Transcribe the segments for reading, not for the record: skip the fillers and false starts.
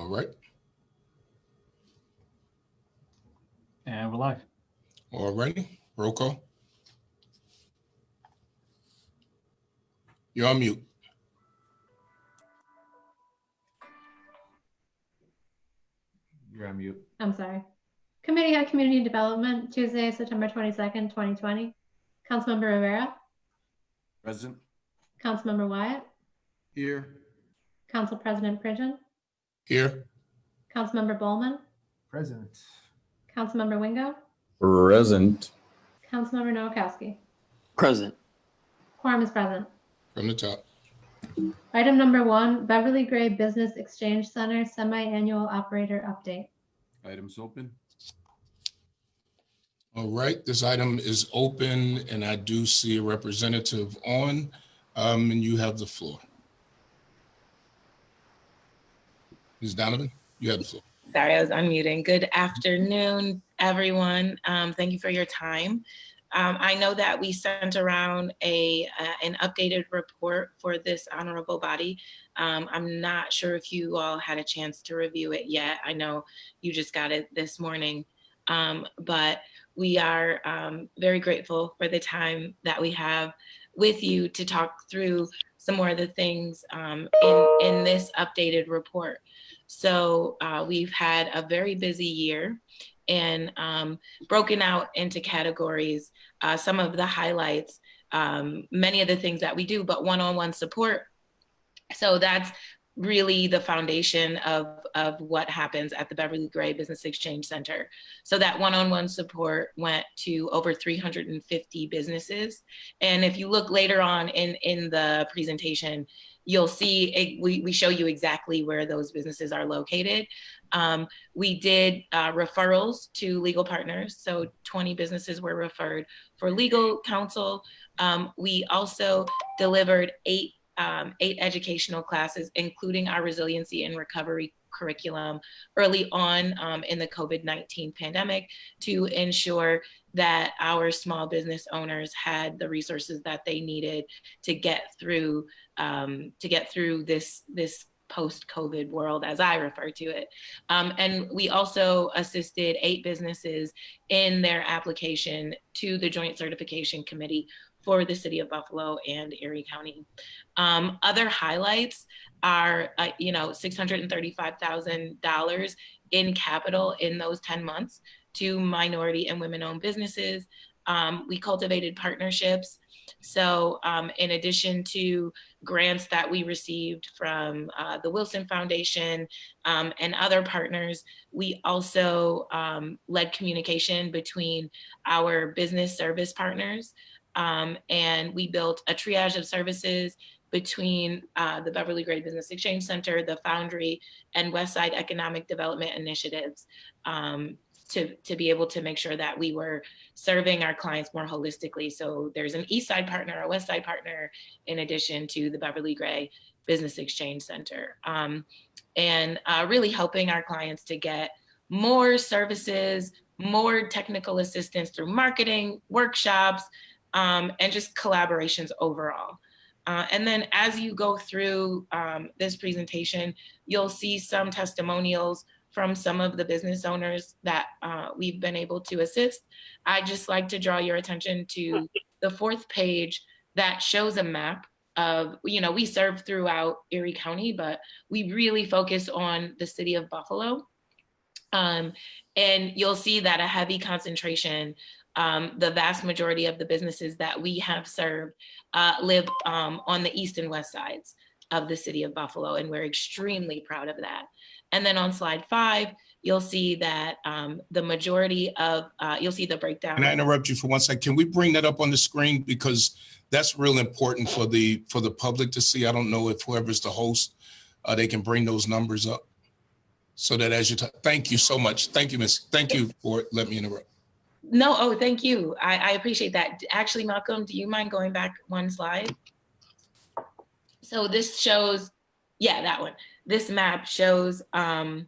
All right. And we're live. All righty. Roll call. You're on mute. You're on mute. I'm sorry. Committee on Community Development, Tuesday, September 22nd, 2020. Councilmember Rivera, Present. Councilmember Wyatt, Here. Council President Pridgeon, Here. Councilmember Bowman, Present. Councilmember Wingo, Present. Councilmember Nowakowski. Present. Quorum is present. From the top. Item number 1, Beverly Gray Business Exchange Center Semi-Annual Operator Update. Items open. All right. This item is open and I do see a representative on, and you have the floor. Ms. Donovan, you have the floor. Sorry, I was unmuting. Good afternoon, everyone. Thank you for your time. I know that we sent around an updated report for this honorable body. I'm not sure if you all had a chance to review it yet. I know you just got it this morning, but we are very grateful for the time that we have with you to talk through some more of the things in this updated report. So we've had a very busy year and broken out into categories, some of the highlights, many of the things that we do, but one-on-one support. So that's really the foundation of what happens at the Beverly Gray Business Exchange Center. So that one-on-one support went to over 350 businesses. And if you look later on in the presentation, you'll see we show you exactly where those businesses are located. We did referrals to legal partners. So 20 businesses were referred for legal counsel. We also delivered eight educational classes, including our resiliency and recovery curriculum early on in the COVID-19 pandemic to ensure that our small business owners had the resources that they needed to get through this post-COVID world, as I refer to it. And we also assisted 8 businesses in their application to the Joint Certification Committee for the City of Buffalo and Erie County. Other highlights are, $635,000 in capital in those 10 months to minority and women-owned businesses. We cultivated partnerships. So in addition to grants that we received from the Wilson Foundation and other partners, we also led communication between our business service partners. And we built a triage of services between the Beverly Gray Business Exchange Center, the Foundry, and Westside Economic Development Initiatives to be able to make sure that we were serving our clients more holistically. So there's an East Side partner, a West Side partner, in addition to the Beverly Gray Business Exchange Center. And really helping our clients to get more services, more technical assistance through marketing, workshops, and just collaborations overall. And then as you go through this presentation, you'll see some testimonials from some of the business owners that we've been able to assist. I'd just like to draw your attention to the 4th page that shows a map of, we serve throughout Erie County, but we really focus on the city of Buffalo. And you'll see that a heavy concentration, the vast majority of the businesses that we have served live on the east and west sides of the city of Buffalo, and we're extremely proud of that. And then on slide 5, you'll see that the majority of, you'll see the breakdown. Can I interrupt you for 1 second? Can we bring that up on the screen? Because that's real important for the public to see. I don't know if whoever's the host, they can bring those numbers up so that as you thank you so much. Thank you, Miss. Thank you for letting me interrupt. No, oh, thank you. I appreciate that. Actually, Malcolm, do you mind going back 1 slide? So this shows, that one. This map shows the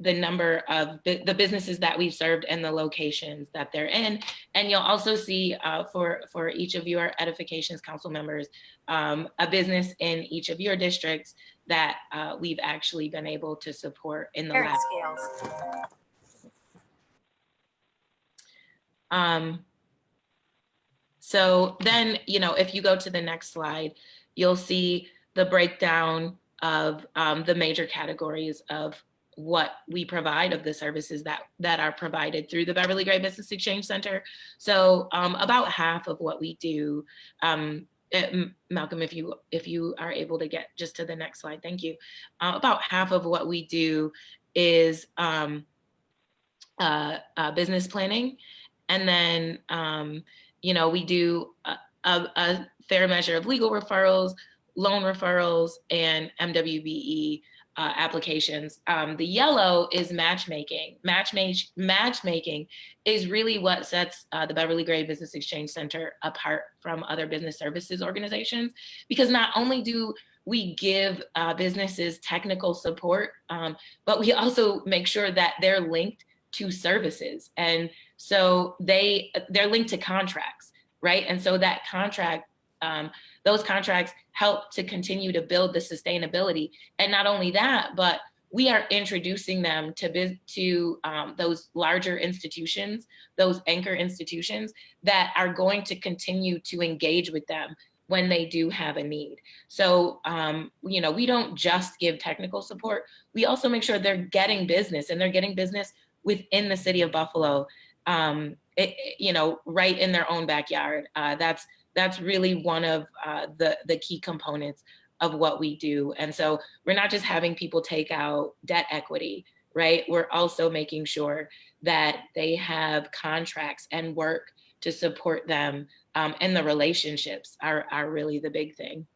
the number of the businesses that we've served and the locations that they're in. And you'll also see for each of your edifications council members, a business in each of your districts that we've actually been able to support in the last. So then, if you go to the next slide, you'll see the breakdown of the major categories of what we provide, of the services that are provided through the Beverly Gray Business Exchange Center. So about half of what we do, Malcolm, if you are able to get just to the next slide, thank you. About half of what we do is business planning. And then, we do a fair measure of legal referrals, loan referrals, and MWBE applications. The yellow is matchmaking. Matchmaking is really what sets the Beverly Gray Business Exchange Center apart from other business services organizations, because not only do we give businesses technical support, but we also make sure that they're linked to services. And so they're linked to contracts, right? And so that contract, those contracts help to continue to build the sustainability. And not only that, but we are introducing them to those larger institutions, those anchor institutions that are going to continue to engage with them when they do have a need. So, we don't just give technical support. We also make sure they're getting business, and they're getting business within the city of Buffalo, right in their own backyard. That's really one of the key components of what we do. And so we're not just having people take out debt equity, right? We're also making sure that they have contracts and work to support them, and the relationships are really the big thing.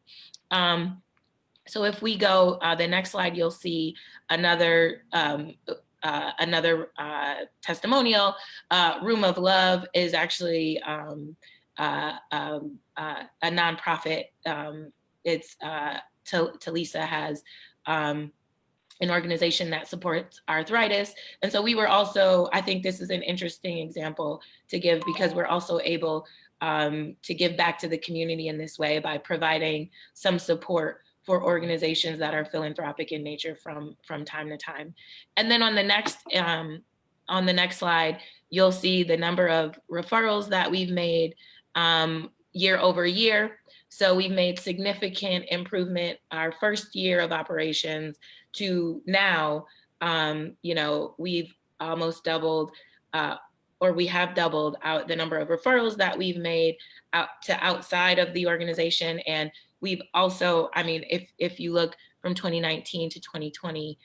So if we go the next slide, you'll see another testimonial. Room of Love is actually a nonprofit. It's Talisa has an organization that supports arthritis. And so we were also, I think this is an interesting example to give, because we're also able to give back to the community in this way by providing some support for organizations that are philanthropic in nature from time to time. And then on the next slide, you'll see the number of referrals that we've made year over year. So we've made significant improvement our first year of operations to now, we've almost doubled, or we have doubled out the number of referrals that we've made out to outside of the organization. And we've also, if you look from 2019 to 2020,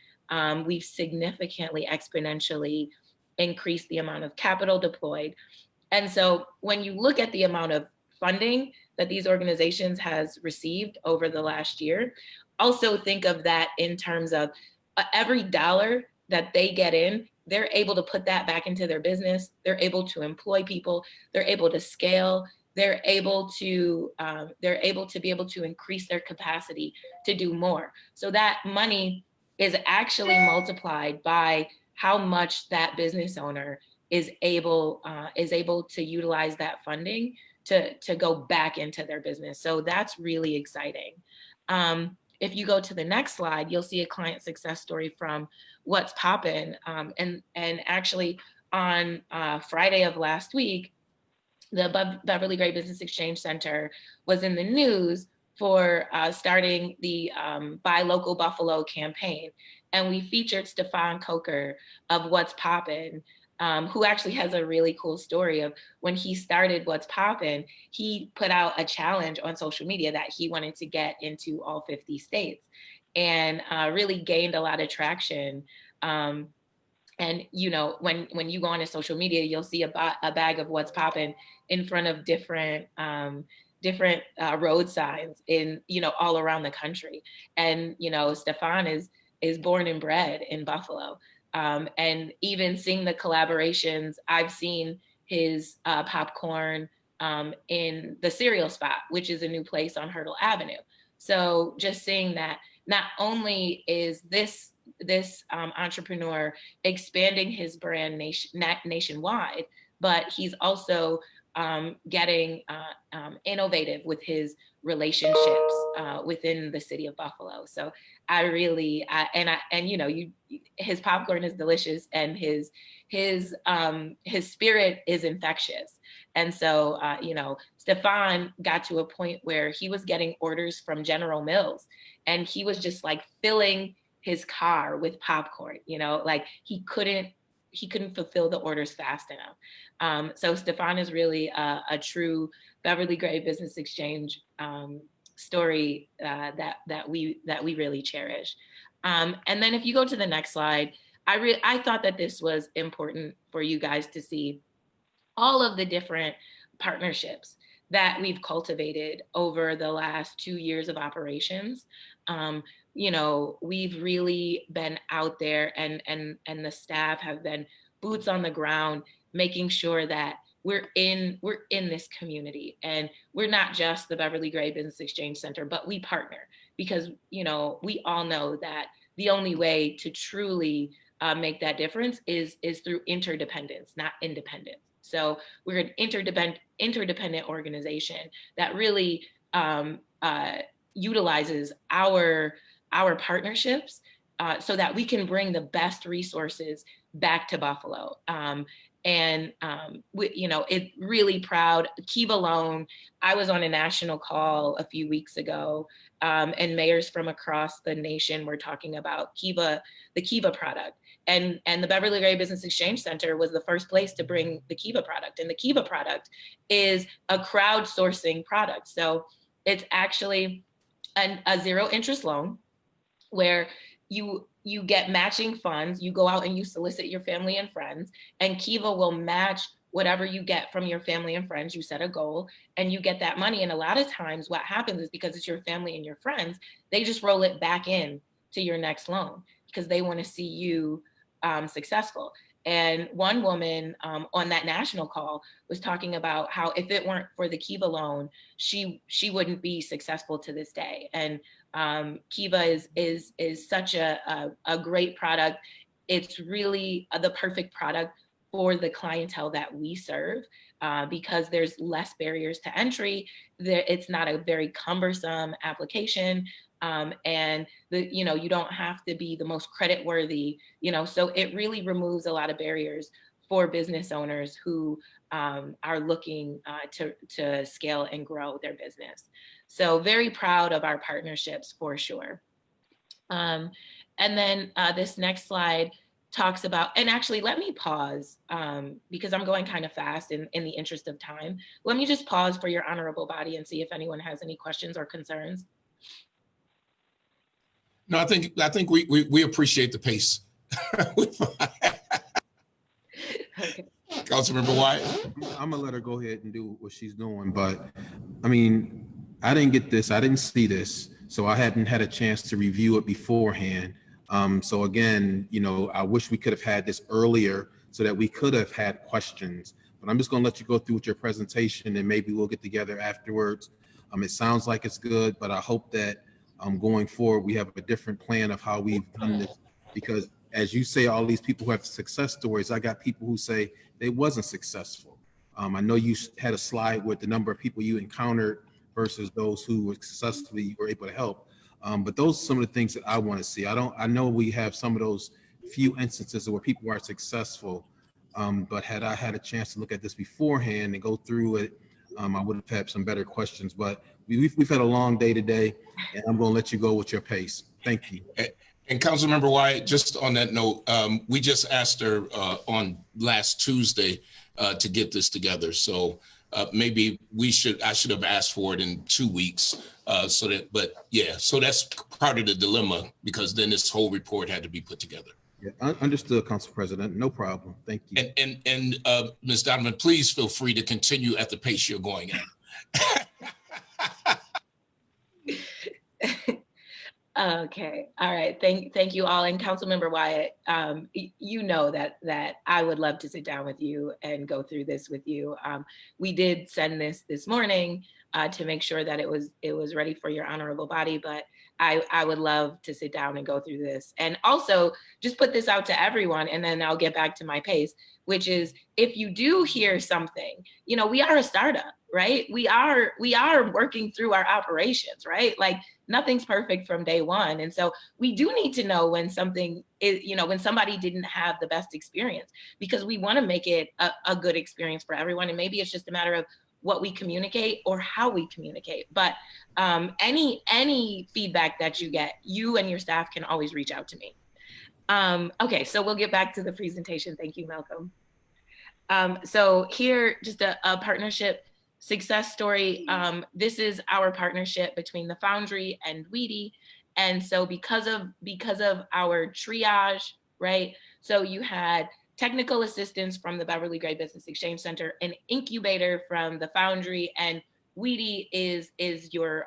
we've significantly exponentially increased the amount of capital deployed. And so when you look at the amount of funding that these organizations has received over the last year, also think of that in terms of every dollar that they get in, they're able to put that back into their business. They're able to employ people. They're able to scale. They're able to be able to increase their capacity to do more. So that money is actually multiplied by how much that business owner is able to utilize that funding to go back into their business. So that's really exciting. If you go to the next slide, you'll see a client success story from What's Poppin'. And actually on Friday of last week, the Beverly Gray Business Exchange Center was in the news for starting the Buy Local Buffalo campaign. And we featured Stefan Coker of What's Poppin', who actually has a really cool story of when he started What's Poppin', he put out a challenge on social media that he wanted to get into all 50 states, and really gained a lot of traction. And when you go on to social media, you'll see a bag of What's Poppin' in front of different road signs in all around the country. And Stefan is born and bred in Buffalo. And even seeing the collaborations, I've seen his popcorn in the Cereal Spot, which is a new place on Hurdle Avenue. So just seeing that not only is this entrepreneur expanding his brand nationwide, but he's also getting innovative with his relationships within the city of Buffalo. So I really, his popcorn is delicious, and his spirit is infectious. And so, Stefan got to a point where he was getting orders from General Mills, and he was just like filling his car with popcorn, like he couldn't fulfill the orders fast enough. So Stefan is really a true Beverly Gray Business Exchange story that we really cherish. And then if you go to the next slide, I thought that this was important for you guys to see all of the different partnerships that we've cultivated over the last 2 years of operations. We've really been out there, and the staff have been boots on the ground, making sure that we're in this community, and we're not just the Beverly Gray Business Exchange Center, but we partner because, we all know that the only way to truly make that difference is through interdependence, not independence. So we're an interdependent organization that really utilizes our partnerships so that we can bring the best resources back to Buffalo. It really proud. Kiva Loan, I was on a national call a few weeks ago, and mayors from across the nation were talking about the Kiva product. And the Beverly Gray Business Exchange Center was the first place to bring the Kiva product. And the Kiva product is a crowdsourcing product. So it's actually a zero interest loan where you get matching funds. You go out and you solicit your family and friends, and Kiva will match whatever you get from your family and friends. You set a goal and you get that money. And a lot of times what happens is, because it's your family and your friends, they just roll it back in to your next loan because they want to see you successful. And one woman on that national call was talking about how if it weren't for the Kiva loan, she wouldn't be successful to this day. And Kiva is such a great product. It's really the perfect product for the clientele that we serve because there's less barriers to entry. It's not a very cumbersome application. And you don't have to be the most credit worthy, so it really removes a lot of barriers for business owners who are looking to scale and grow their business. So very proud of our partnerships for sure. And then this next slide talks about, and actually let me pause because I'm going kind of fast in the interest of time. Let me just pause for your honorable body and see if anyone has any questions or concerns. No, I think we appreciate the pace. Okay. Councilmember Wyatt. I'm gonna let her go ahead and do what she's doing, but I mean, I didn't get this, I didn't see this, so I hadn't had a chance to review it beforehand. So again, I wish we could have had this earlier so that we could have had questions, but I'm just gonna let you go through with your presentation and maybe we'll get together afterwards. It sounds like it's good, but I hope that going forward, we have a different plan of how we've done this, because as you say, all these people who have success stories, I got people who say they wasn't successful. I know you had a slide with the number of people you encountered versus those who were successfully were able to help. But those are some of the things that I want to see. I know we have some of those few instances where people are successful, but had I had a chance to look at this beforehand and go through it, I would have had some better questions, but we've had a long day today, and I'm going to let you go with your pace. Thank you. And Councilmember Wyatt, just on that note, we just asked her on last Tuesday to get this together. So maybe I should have asked for it in 2 weeks. So that's part of the dilemma, because then this whole report had to be put together. Yeah, understood, Council President. No problem. Thank you. And Ms. Donovan, please feel free to continue at the pace you're going at. Okay. All right. Thank you all. And Councilmember Wyatt, you know that I would love to sit down with you and go through this with you. We did send this morning to make sure that it was ready for your honorable body, but I would love to sit down and go through this. And also just put this out to everyone, and then I'll get back to my pace, which is if you do hear something, we are a startup, right? We are working through our operations, right? Like, nothing's perfect from day one. And so we do need to know when something is, when somebody didn't have the best experience, because we want to make it a good experience for everyone. And maybe it's just a matter of what we communicate or how we communicate. But any feedback that you get, you and your staff can always reach out to me. Okay, so we'll get back to the presentation. Thank you, Malcolm. So here, just a partnership success story. This is our partnership between the Foundry and Weedy. And so because of our triage, right? So you had technical assistance from the Beverly Gray Business Exchange Center, an incubator from the Foundry, and Weedy is your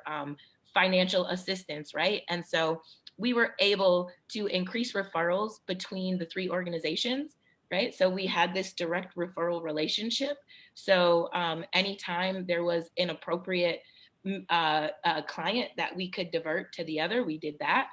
financial assistance, right? And so we were able to increase referrals between the three organizations, right? So we had this direct referral relationship. So anytime there was an appropriate client that we could divert to the other, we did that.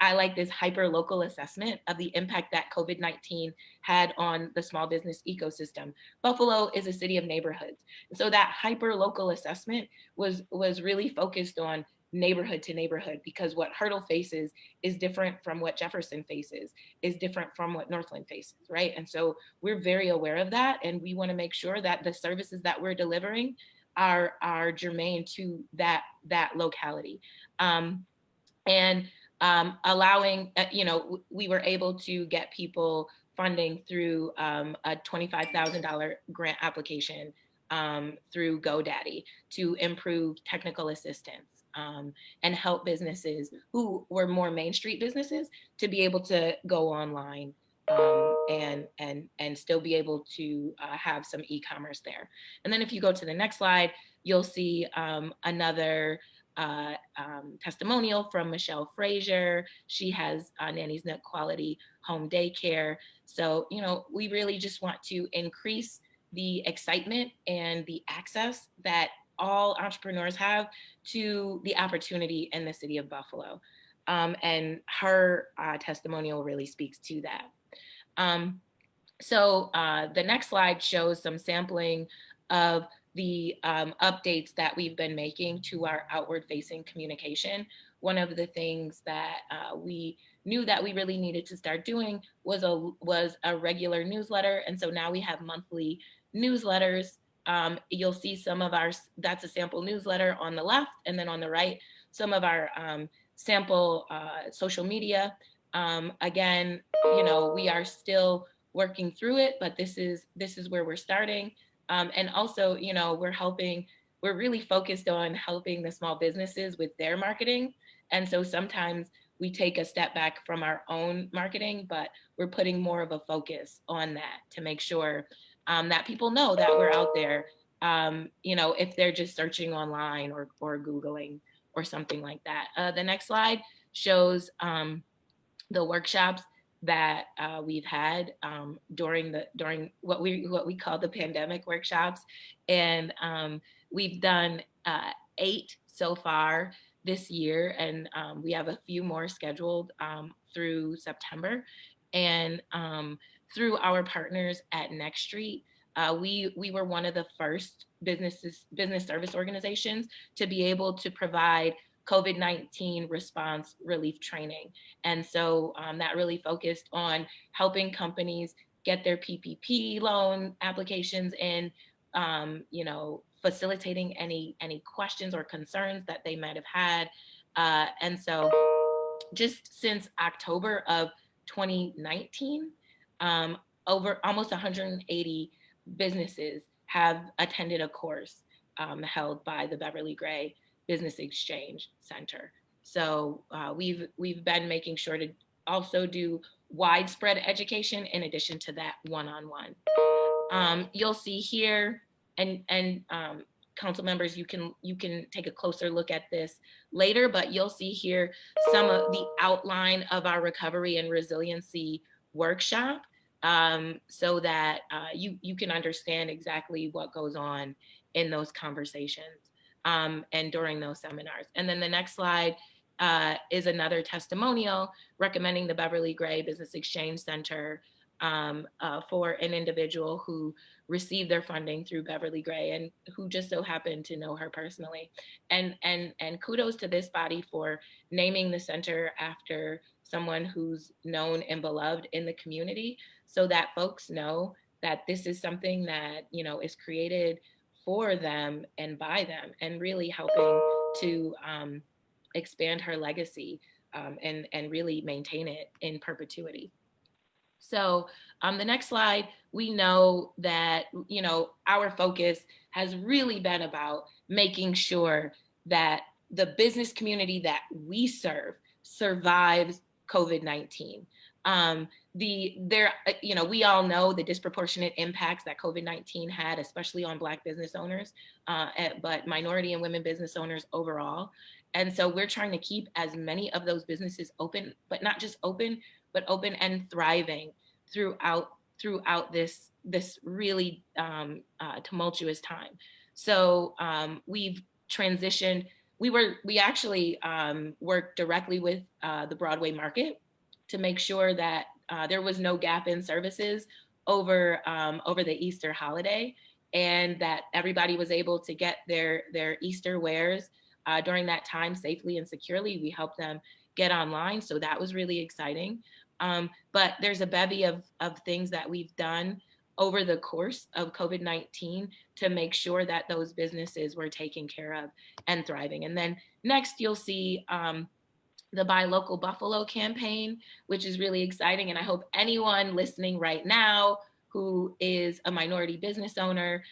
I like this hyper local assessment of the impact that COVID-19 had on the small business ecosystem. Buffalo is a city of neighborhoods. So that hyper local assessment was really focused on neighborhood to neighborhood, because what Hurdle faces is different from what Jefferson faces, is different from what Northland faces, right? And so we're very aware of that, and we want to make sure that the services that we're delivering are germane to that locality. Allowing, we were able to get people funding through a $25,000 grant application through GoDaddy to improve technical assistance. And help businesses who were more Main Street businesses to be able to go online and still be able to have some e-commerce there. And then if you go to the next slide, you'll see another testimonial from Michelle Frazier. She has Nanny's Nook Quality Home Daycare. So, we really just want to increase the excitement and the access that all entrepreneurs have to the opportunity in the city of Buffalo. And her testimonial really speaks to that. So the next slide shows some sampling of the updates that we've been making to our outward facing communication. One of the things that we knew that we really needed to start doing was a regular newsletter. And so now we have monthly newsletters. You'll see some of that's a sample newsletter on the left, and then on the right, some of our sample social media. Again, we are still working through it, but this is where we're starting. And also, we're really focused on helping the small businesses with their marketing. And so sometimes we take a step back from our own marketing, but we're putting more of a focus on that to make sure that people know that we're out there, if they're just searching online or Googling or something like that. The next slide shows the workshops that we've had during what we call the pandemic workshops. And we've done 8 so far this year, and we have a few more scheduled through September. And through our partners at Next Street, we were one of the first business service organizations to be able to provide COVID-19 response relief training. And so that really focused on helping companies get their PPP loan applications in, facilitating any questions or concerns that they might have had. And so just since October of 2019, over almost 180 businesses have attended a course held by the Beverly Gray Business Exchange Center. So we've been making sure to also do widespread education in addition to that one-on-one. You'll see here, and council members, you can take a closer look at this later, but you'll see here some of the outline of our recovery and resiliency workshop, so that you can understand exactly what goes on in those conversations and during those seminars. And then the next slide is another testimonial recommending the Beverly Gray Business Exchange Center for an individual who received their funding through Beverly Gray and who just so happened to know her personally. And kudos to this body for naming the center after someone who's known and beloved in the community, so that folks know that this is something that, you know, is created for them and by them, and really helping to expand her legacy and really maintain it in perpetuity. So the next slide, we know that, you know, our focus has really been about making sure that the business community that we serve survives COVID-19. You know, we all know the disproportionate impacts that COVID-19 had, especially on Black business owners, but minority and women business owners overall. And so we're trying to keep as many of those businesses open, but not just open, but open and thriving throughout this really tumultuous time. So we've transitioned. We actually worked directly with the Broadway Market to make sure that there was no gap in services over the Easter holiday, and that everybody was able to get their Easter wares during that time safely and securely. We helped them get online, so that was really exciting. But there's a bevy of things that we've done over the course of COVID-19 to make sure that those businesses were taken care of and thriving. And then next you'll see the Buy Local Buffalo campaign, which is really exciting. And I hope anyone listening right now who is a minority business owner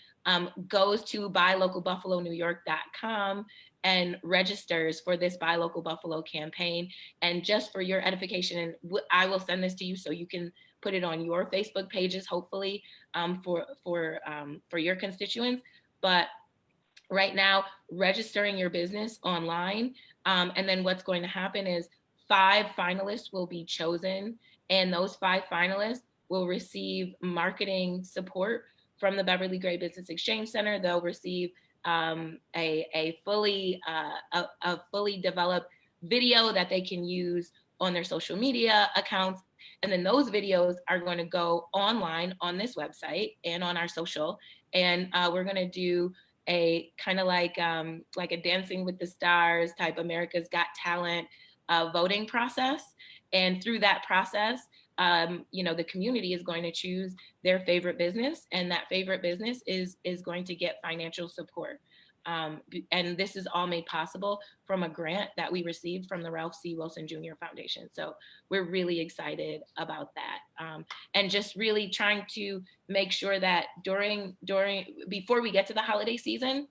goes to buylocalbuffalonewyork.com and registers for this Buy Local Buffalo campaign. And just for your edification, and I will send this to you so you can put it on your Facebook pages, hopefully, for your constituents. But right now, registering your business online, and then what's going to happen is 5 finalists will be chosen, and those 5 finalists will receive marketing support from the Beverly Gray Business Exchange Center. They'll receive a fully developed video that they can use on their social media accounts. And then those videos are going to go online on this website and on our social. And we're going to do a kind of like a Dancing with the Stars type America's Got Talent voting process. And through that process, you know, the community is going to choose their favorite business, and that favorite business is going to get financial support. And this is all made possible from a grant that we received from the Ralph C. Wilson Jr. Foundation. So we're really excited about that. And just really trying to make sure that before we get to the holiday season,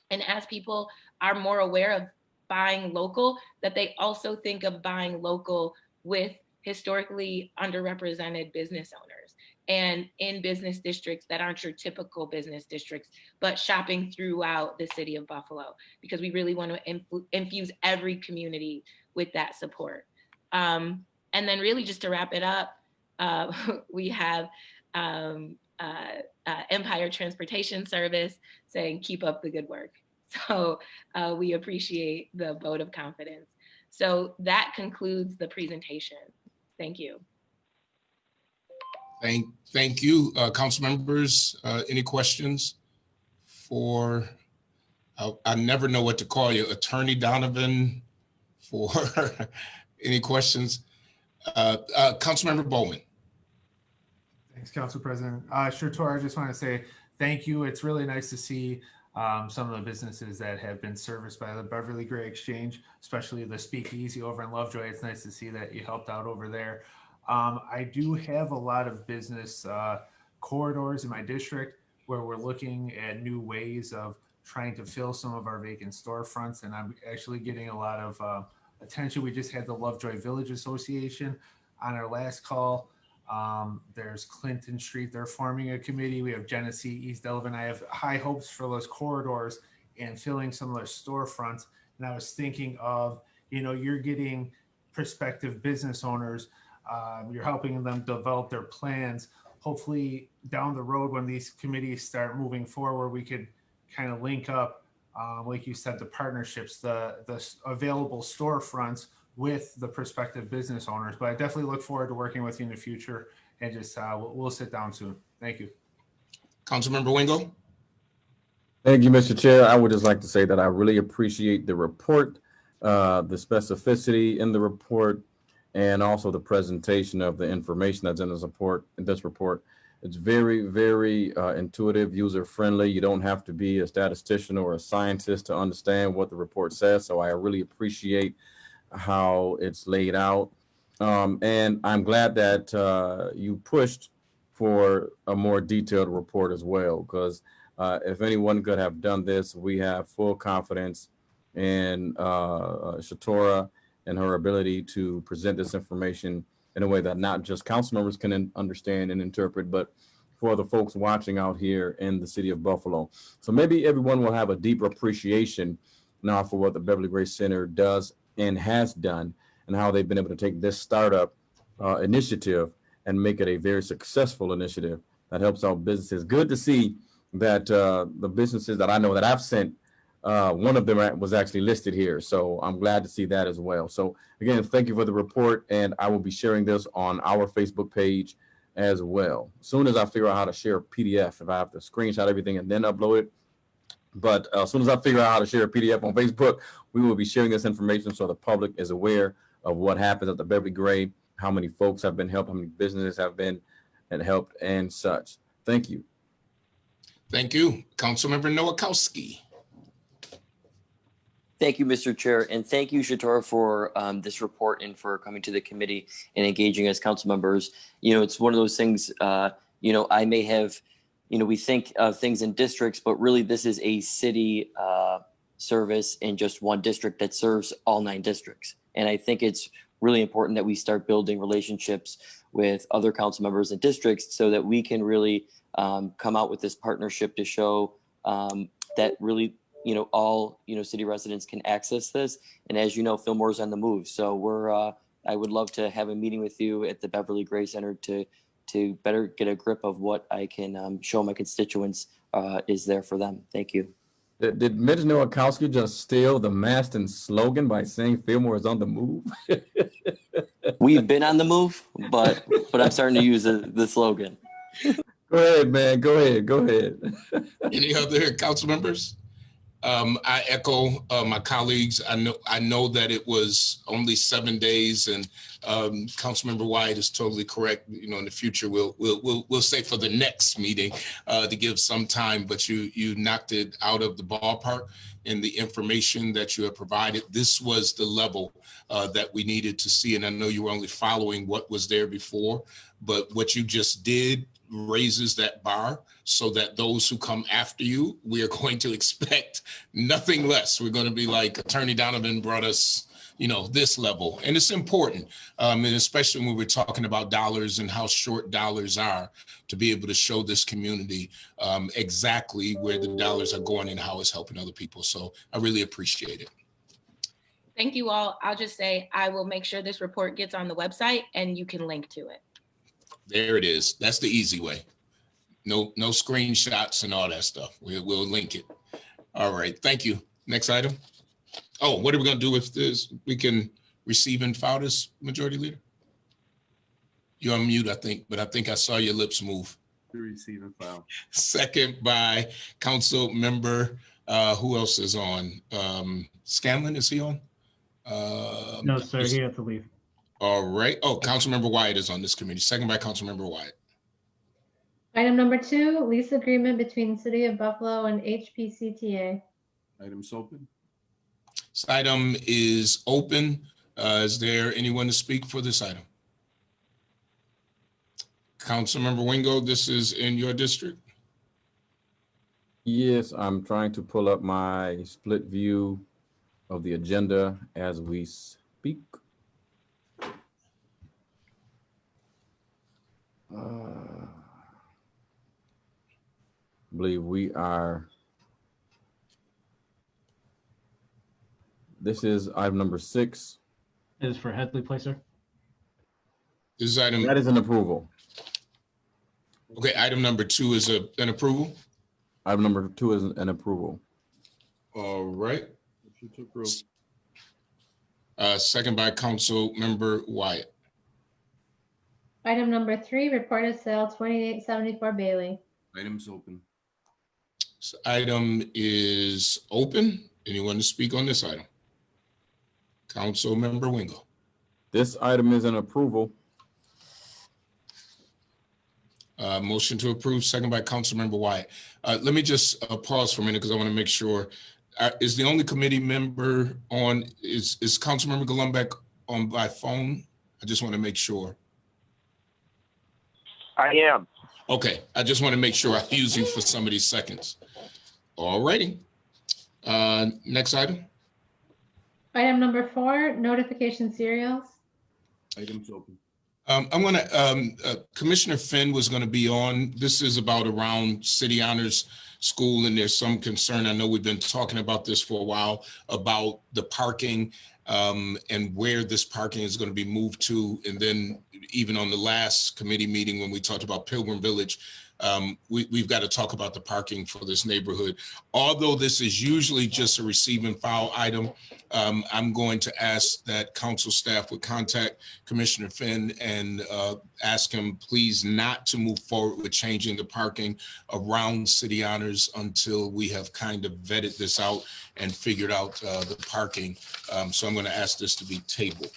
and as people are more aware of buying local, that they also think of buying local with historically underrepresented business owners and in business districts that aren't your typical business districts, but shopping throughout the city of Buffalo, because we really want to infuse every community with that support. And then really just to wrap it up, we have Empire Transportation Service saying, keep up the good work. So we appreciate the vote of confidence. So that concludes the presentation. Thank you. Thank you, council members. Any questions for, I never know what to call you, Attorney Donovan, for any questions? Councilmember Bowman. Thanks, Council President. Sure, Tor, I just want to say thank you. It's really nice to see some of the businesses that have been serviced by the Beverly Gray Exchange, especially the Speakeasy over in Lovejoy. It's nice to see that you helped out over there. I do have a lot of business corridors in my district where we're looking at new ways of trying to fill some of our vacant storefronts, and I'm actually getting a lot of attention. We just had the Lovejoy Village Association on our last call There's Clinton Street. They're forming a committee. We have Genesee, East Delavan. I have high hopes for those corridors and filling some of those storefronts. And I was thinking of, you're getting prospective business owners. You're helping them develop their plans. Hopefully down the road, when these committees start moving forward, we could kind of link up, like you said, the partnerships, the available storefronts with the prospective business owners. But I definitely look forward to working with you in the future, and just we'll sit down soon. Thank you. Councilmember Wingo. Thank you, Mr. Chair. I would just like to say that I really appreciate the report, the specificity in the report, and also the presentation of the information that's in this report. It's very, very intuitive, user-friendly. You don't have to be a statistician or a scientist to understand what the report says. So I really appreciate how it's laid out. And I'm glad that you pushed for a more detailed report as well, because if anyone could have done this, we have full confidence in Shatora and her ability to present this information in a way that not just council members can understand and interpret, but for the folks watching out here in the city of Buffalo. So maybe everyone will have a deeper appreciation now for what the Beverly Grace Center does and has done, and how they've been able to take this startup initiative and make it a very successful initiative that helps out businesses. Good to see that the businesses that I know that I've sent, one of them was actually listed here. So I'm glad to see that as well. So again, thank you for the report, and I will be sharing this on our Facebook page as well. As soon as I figure out how to share a PDF, if I have to screenshot everything and then upload it. But as soon as I figure out how to share a PDF on Facebook, we will be sharing this information so the public is aware of what happens at the Beverly Gray, how many folks have been helped, how many businesses have been and helped and such. Thank you. Thank you. Councilmember Nowakowski. Thank you, Mr. Chair, and thank you, Shatora, for this report and for coming to the committee and engaging as council members. It's one of those things, I may have, we think of things in districts, but really this is a city service in just one district that serves all 9 districts. And I think it's really important that we start building relationships with other council members and districts so that we can really come out with this partnership to show that really, all, city residents can access this. And as you know, Fillmore's on the move. So I would love to have a meeting with you at the Beverly Gray Center to better get a grip of what I can show my constituents is there for them. Thank you. Did Mitch Nowakowski just steal the Maston slogan by saying Fillmore is on the move? We've been on the move, but I'm starting to use the slogan. Go ahead, man. Go ahead. Any other council members? I echo my colleagues. I know that it was only 7 days, and Councilmember Wyatt is totally correct. In the future, we'll say for the next meeting to give some time. But you knocked it out of the ballpark in the information that you have provided. This was the level that we needed to see, and I know you were only following what was there before, but what you just did raises that bar so that those who come after you, we are going to expect nothing less. We're going to be like Attorney Donovan brought us, this level. And it's important, and especially when we're talking about dollars and how short dollars are, to be able to show this community exactly where the dollars are going and how it's helping other people. So I really appreciate it. Thank you all. I'll just say I will make sure this report gets on the website and you can link to it. There it is. That's the easy way. No screenshots and all that stuff. We'll link it. All right. Thank you. Next item. Oh, what are we going to do with this? We can receive and file this, Majority Leader? You're on mute, I think, but I think I saw your lips move. To receive and file. Second by Council Member, who else is on? Scanlon, is he on? No, sir, he had to leave. All right. Oh, Councilmember Wyatt is on this committee. Second by Councilmember Wyatt. Item number 2, lease agreement between City of Buffalo and HPCTA. Items open. This item is open. Is there anyone to speak for this item? Councilmember Wingo, this is in your district? Yes, I'm trying to pull up my split view of the agenda as we speak. believe we are. This is item number 6. This is for Headley Placer. This is item, That is an approval. okay, item number 2 is an approval. Item number 2 is an approval. All right. Motion to approve. Second by Council Member Wyatt. Item number 3, reported sale 2874 Bailey. Items open. This item is open. Anyone to speak on this item? Council Member Wingo. This item is an approval. Motion to approve, second by Council Member Wyatt. Let me just pause for a minute because I want to make sure. Is the only committee member on, is Councilmember Golombek on by phone? I just want to make sure. I am. Okay, I just want to make sure I use you for some of these seconds. All righty. Next item. Item number 4, notification serials. Items open. I'm gonna, Commissioner Finn was gonna be on. This is about around City Honors School, and there's some concern. I know we've been talking about this for a while, about the parking and where this parking is gonna be moved to. And then even on the last committee meeting, when we talked about Pilgrim Village, we've got to talk about the parking for this neighborhood. Although this is usually just a receive and file item, I'm going to ask that council staff would contact Commissioner Finn and ask him please not to move forward with changing the parking around City Honors until we have kind of vetted this out and figured out the parking. So I'm going to ask this to be tabled.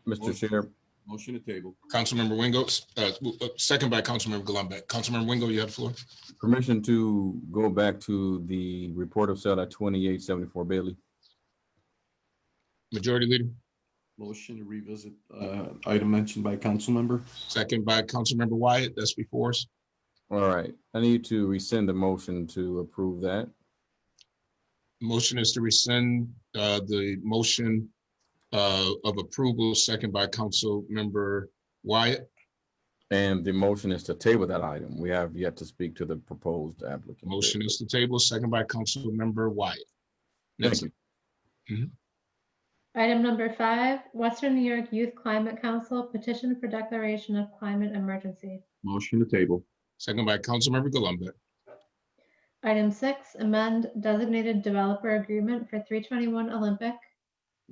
Mr. Chair, Motion to table. Councilmember Wingo, second by Councilmember Golombek. Councilmember Wingo, you have the floor. permission to go back to the report of sale at 2874 Bailey. Majority Leader, Motion to revisit item mentioned by council member. second by Councilmember Wyatt. That's before us. All right, I need to rescind the motion to approve that. Motion is to rescind the motion of approval, second by Councilmember Wyatt. And the motion is to table that item. We have yet to speak to the proposed applicant. Motion is to table, second by Councilmember Wyatt. Thank Next, you. Item number 5, Western New York Youth Climate Council petition for declaration of climate emergency. Motion to table. second by Councilmember Golombek. Item 6, amend designated developer agreement for 321 Olympic.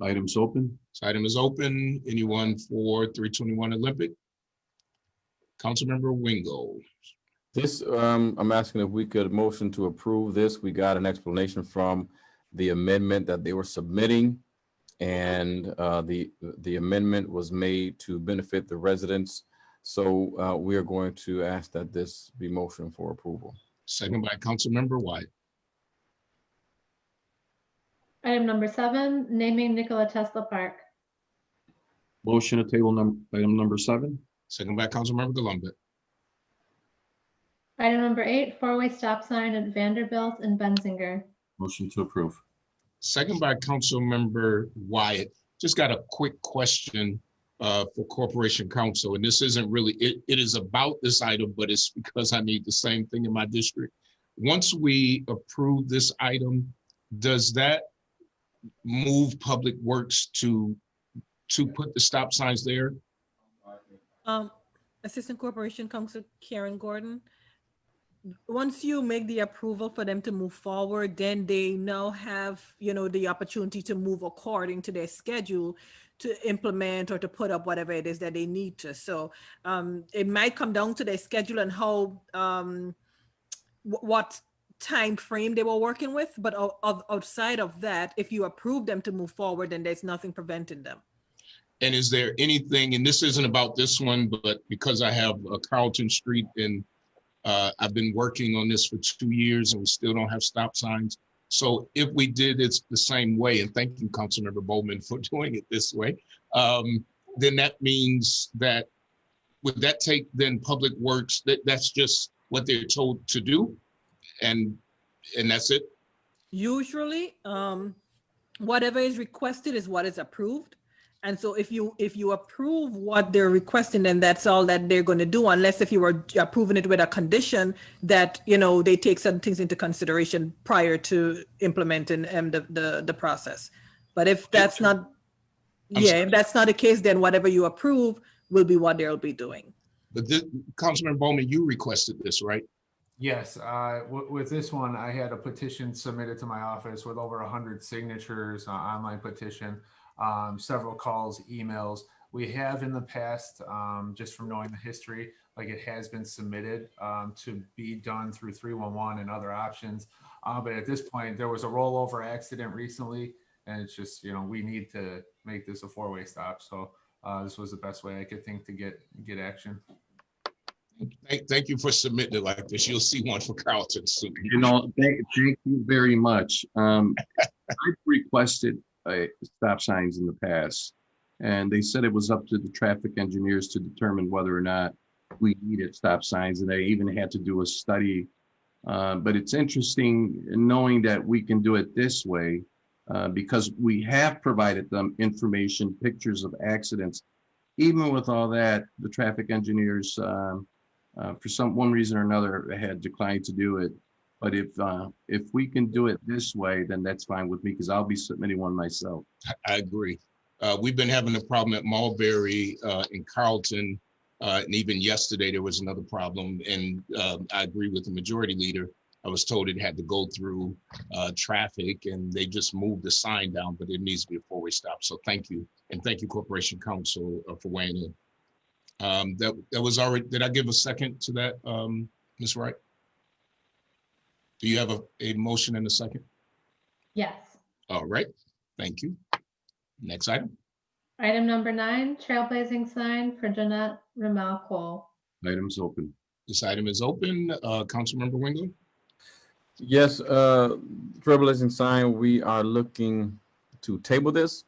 Items open. This item is open. Anyone for 321 Olympic? Councilmember Wingo. This, I'm asking if we could motion to approve this. We got an explanation from the amendment that they were submitting. And the amendment was made to benefit the residents. So we are going to ask that this be motioned for approval. Second by Councilmember Wyatt. Item number 7, naming Nikola Tesla Park. Motion to table item number 7. Second by Councilmember Golombek. Item number 8, 4-way stop sign at Vanderbilt and Benzinger. Motion to approve. Second by Councilmember Wyatt. Just got a quick question for Corporation Counsel, and this isn't really, it is about this item, but it's because I need the same thing in my district. Once we approve this item, does that move Public Works to put the stop signs there? Assistant Corporation Counsel Karen Gordon. Once you make the approval for them to move forward, then they now have, the opportunity to move according to their schedule to implement or to put up whatever it is that they need to. So it might come down to their schedule and how, what time frame they were working with. But outside of that, if you approve them to move forward, then there's nothing preventing them. And is there anything, and this isn't about this one, but because I have Carlton Street and I've been working on this for 2 years and we still don't have stop signs. So if we did it the same way, and thank you, Councilmember Bowman, for doing it this way, then that means that, would that take then Public Works, that's just what they're told to do? And that's it? Usually, whatever is requested is what is approved. And so if you approve what they're requesting, then that's all that they're going to do, unless if you were approving it with a condition that, you know, they take certain things into consideration prior to implementing the process. But if that's not, if that's not the case, then whatever you approve will be what they'll be doing. But this, Councilman Bowman, you requested this, right? Yes, with this one, I had a petition submitted to my office with over 100 signatures, online petition, several calls, emails. We have in the past, just from knowing the history, like it has been submitted to be done through 311 and other options. But at this point, there was a rollover accident recently, and it's just, you know, we need to make this a four-way stop. So this was the best way I could think to get action. Thank you for submitting it like this. You'll see one for Carlton soon. You know, thank you very much. I've requested stop signs in the past, and they said it was up to the traffic engineers to determine whether or not we needed stop signs, and they even had to do a study. But it's interesting knowing that we can do it this way because we have provided them information, pictures of accidents. Even with all that, the traffic engineers, for one reason or another, had declined to do it. But if we can do it this way, then that's fine with me because I'll be submitting one myself. I agree. We've been having a problem at Mulberry in Carlton. And even yesterday, there was another problem. And I agree with the majority leader. I was told it had to go through traffic and they just moved the sign down, but it needs to be a four-way stop. So thank you. And thank you, Corporation Counsel, for weighing in. That was already, did I give a second to that, Ms. Wright? Do you have a motion and a second? Yes. All right, thank you. Next item. Item number 9, trailblazing sign for Jeanette Ramel Cole. Items open. This item is open. Councilmember Wingo? Yes, trailblazing sign, we are looking to table this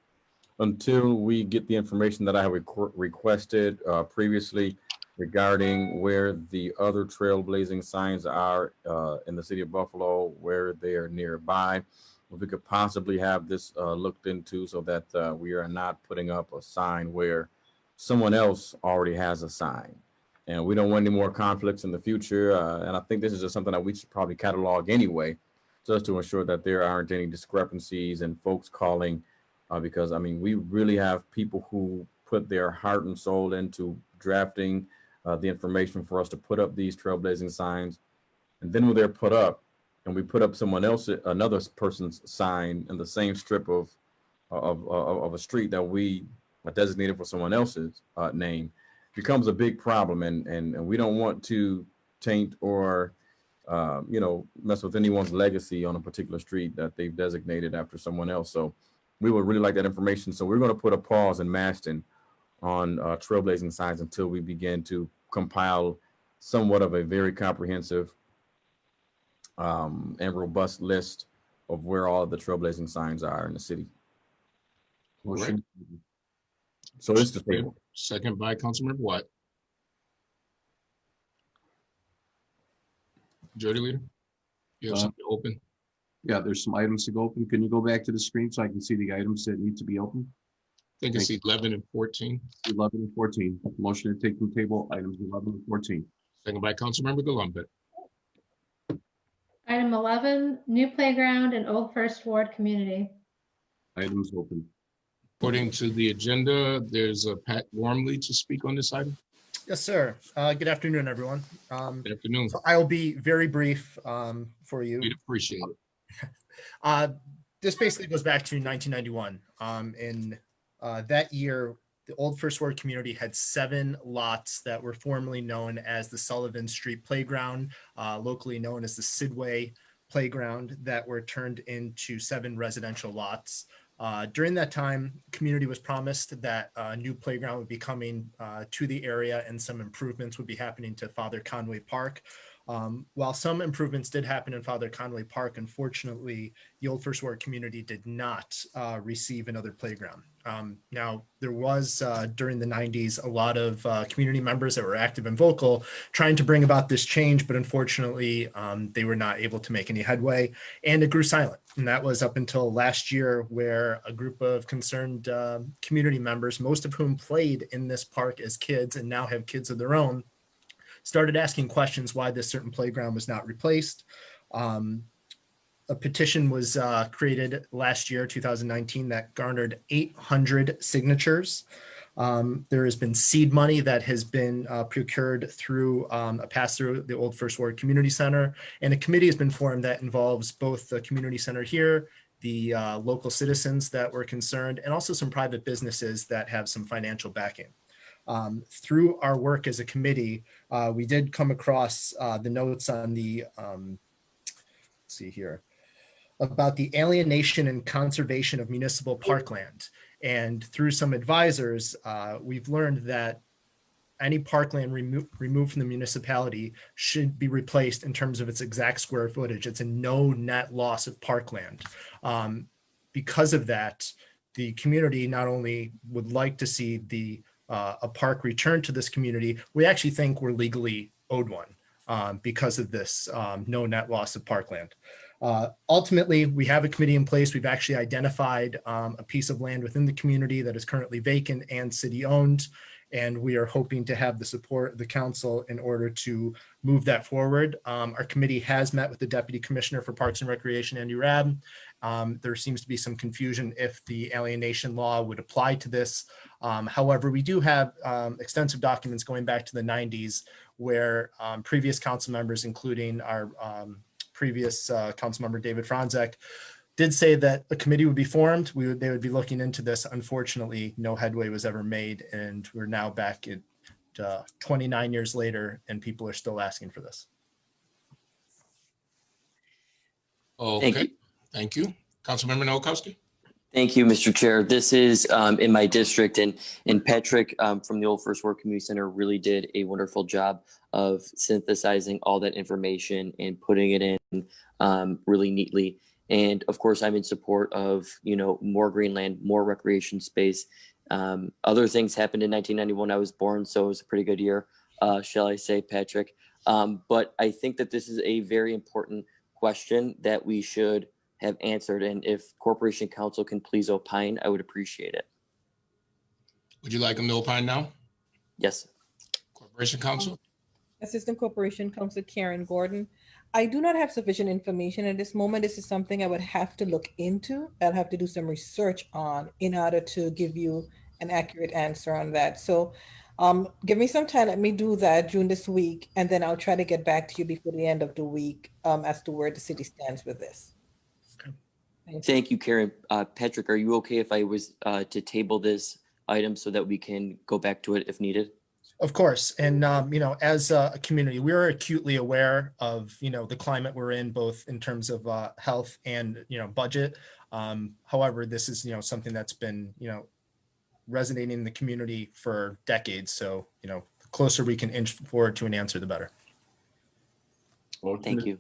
until we get the information that I have requested previously regarding where the other trailblazing signs are in the city of Buffalo, where they are nearby. If we could possibly have this looked into so that we are not putting up a sign where someone else already has a sign. And we don't want any more conflicts in the future. And I think this is just something that we should probably catalog anyway, just to ensure that there aren't any discrepancies and folks calling because, I mean, we really have people who put their heart and soul into drafting the information for us to put up these trailblazing signs. And then when they're put up and we put up someone else, another person's sign in the same strip of a street that we designated for someone else's name, becomes a big problem. And we don't want to taint or, mess with anyone's legacy on a particular street that they've designated after someone else. So we would really like that information. So we're going to put a pause in Mashton on trailblazing signs until we begin to compile somewhat of a very comprehensive and robust list of where all of the trailblazing signs are in the city. Motion. So it's the table. Second by Councilmember Watt. Majority Leader, you have something open? Yeah, there's some items to go open. Can you go back to the screen so I can see the items that need to be open? I think it's 11 and 14. 11 and 14. Motion to take from table items 11 and 14. Second by Councilmember Gullumbeck. Item 11, new playground in Old First Ward community. Items open. According to the agenda, there's a Pat Wormley to speak on this item. Yes, sir. Good afternoon, everyone. Good afternoon. So I'll be very brief for you. We'd appreciate it. This basically goes back to 1991. In that year, the Old First Ward community had 7 lots that were formerly known as the Sullivan Street Playground, locally known as the Sidway Playground, that were turned into 7 residential lots. During that time, community was promised that a new playground would be coming to the area and some improvements would be happening to Father Conway Park. While some improvements did happen in Father Conway Park, unfortunately, the Old First Ward community did not receive another playground. Now, there was during the 90s a lot of community members that were active and vocal trying to bring about this change, but unfortunately, they were not able to make any headway, and it grew silent. And that was up until last year, where a group of concerned community members, most of whom played in this park as kids and now have kids of their own, started asking questions why this certain playground was not replaced. A petition was created last year, 2019, that garnered 800 signatures. There has been seed money that has been procured through a pass-through the Old First Ward Community Center, and a committee has been formed that involves both the community center here, the local citizens that were concerned, and also some private businesses that have some financial backing. Through our work as a committee, we did come across the notes on the, let's see here, about the alienation and conservation of municipal parkland. And through some advisors, we've learned that any parkland removed from the municipality should be replaced in terms of its exact square footage. It's a no net loss of parkland. Because of that, the community not only would like to see a park return to this community, we actually think we're legally owed one because of this no net loss of parkland. Ultimately, we have a committee in place. We've actually identified a piece of land within the community that is currently vacant and city owned. And we are hoping to have the support of the council in order to move that forward. Our committee has met with the Deputy Commissioner for Parks and Recreation, Andy Rabb. There seems to be some confusion if the alienation law would apply to this. However, we do have extensive documents going back to the 90s where previous council members, including our previous council member David Franzek, did say that a committee would be formed. They would be looking into this. Unfortunately, no headway was ever made, and we're now back at 29 years later, and people are still asking for this. Okay, thank you. Councilmember Nowakowski. Thank you, Mr. Chair. This is in my district, and Patrick from the Old First Ward Community Center really did a wonderful job of synthesizing all that information and putting it in really neatly. And of course, I'm in support of, more greenland, more recreation space. Other things happened in 1991. I was born, so it was a pretty good year, shall I say, Patrick. But I think that this is a very important question that we should have answered. And if Corporation Counsel can please opine, I would appreciate it. Would you like him to opine now? Yes. Corporation Counsel. Assistant Corporation Counsel Karen Gordon. I do not have sufficient information at this moment. This is something I would have to look into. I'll have to do some research on in order to give you an accurate answer on that. So give me some time. Let me do that during this week, and then I'll try to get back to you before the end of the week as to where the city stands with this. Thank you, Karen. Patrick, are you okay if I was to table this item so that we can go back to it if needed? Of course. And, as a community, we're acutely aware of, the climate we're in, both in terms of health and, budget. However, this is, something that's been, resonating in the community for decades. So, the closer we can inch forward to an answer, the better. Thank you.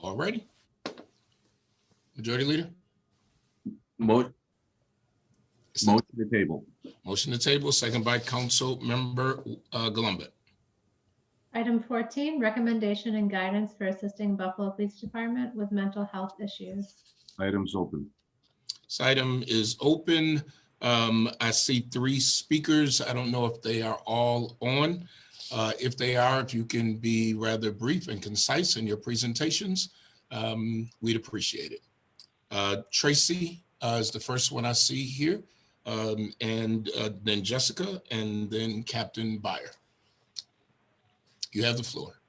All righty. Majority Leader. Motion to table. Motion to table, second by Council Member Gullumbeck. Item 14, recommendation and guidance for assisting Buffalo Police Department with mental health issues. Item's open. This item is open. I see 3 speakers. I don't know if they are all on. If they are, if you can be rather brief and concise in your presentations, we'd appreciate it. Tracy is the first one I see here, and then Jessica, and then Captain Byer. You have the floor.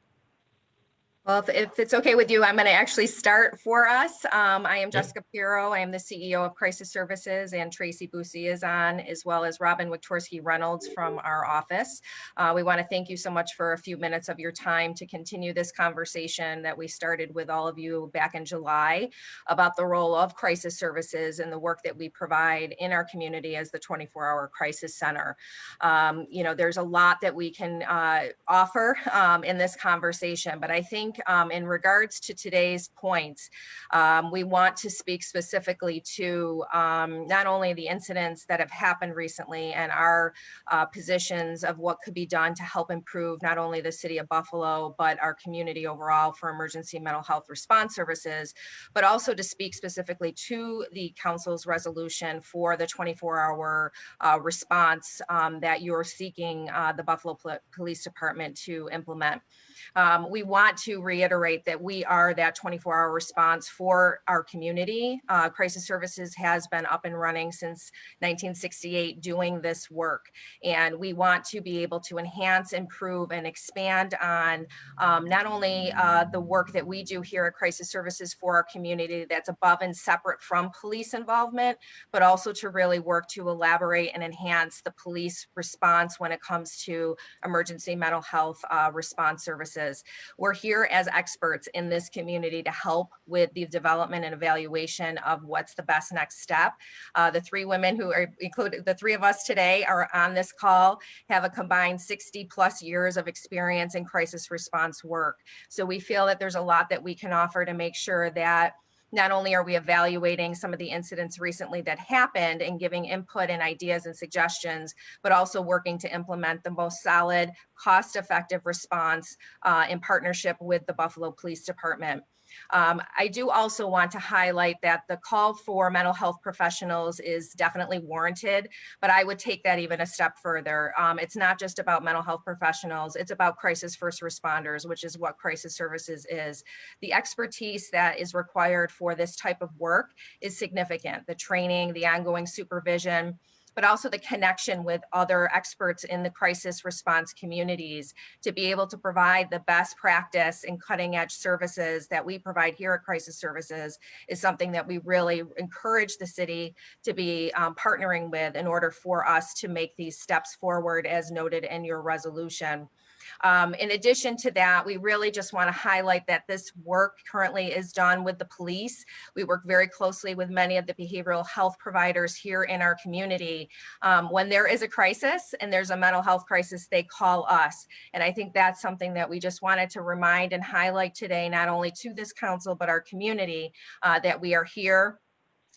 Well, if it's okay with you, I'm going to actually start for us. I am Jessica Pirro. I am the CEO of Crisis Services, and Tracy Boosie is on, as well as Robin Wiktorski Reynolds from our office. We want to thank you so much for a few minutes of your time to continue this conversation that we started with all of you back in July about the role of Crisis Services and the work that we provide in our community as the 24-hour crisis center. You know, there's a lot that we can offer in this conversation, but I think in regards to today's points, we want to speak specifically to not only the incidents that have happened recently and our positions of what could be done to help improve not only the city of Buffalo, but our community overall for emergency mental health response services, but also to speak specifically to the council's resolution for the 24-hour response that you're seeking the Buffalo Police Department to implement. We want to reiterate that we are that 24-hour response for our community. Crisis Services has been up and running since 1968 doing this work. And we want to be able to enhance, improve, and expand on not only the work that we do here at Crisis Services for our community that's above and separate from police involvement, but also to really work to elaborate and enhance the police response when it comes to emergency mental health response services. We're here as experts in this community to help with the development and evaluation of what's the best next step. The three women who are included, the three of us today are on this call, have a combined 60 plus years of experience in crisis response work. So we feel that there's a lot that we can offer to make sure that not only are we evaluating some of the incidents recently that happened and giving input and ideas and suggestions, but also working to implement the most solid, cost-effective response in partnership with the Buffalo Police Department. I do also want to highlight that the call for mental health professionals is definitely warranted, but I would take that even a step further. It's not just about mental health professionals, it's about crisis first responders, which is what Crisis Services is. The expertise that is required for this type of work is significant. The training, the ongoing supervision, but also the connection with other experts in the crisis response communities to be able to provide the best practice and cutting edge services that we provide here at Crisis Services is something that we really encourage the city to be partnering with in order for us to make these steps forward as noted in your resolution. In addition to that, we really just want to highlight that this work currently is done with the police. We work very closely with many of the behavioral health providers here in our community. When there is a crisis and there's a mental health crisis, they call us. And I think that's something that we just wanted to remind and highlight today, not only to this council, but our community, that we are here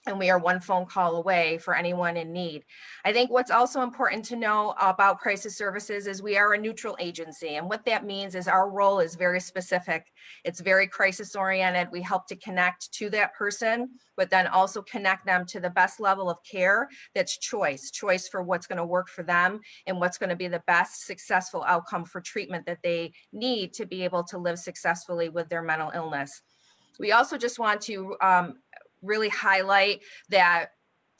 and we are one phone call away for anyone in need. I think what's also important to know about Crisis Services is we are a neutral agency. And what that means is our role is very specific. It's very crisis oriented. We help to connect to that person, but then also connect them to the best level of care that's choice for what's going to work for them and what's going to be the best successful outcome for treatment that they need to be able to live successfully with their mental illness. We also just want to really highlight that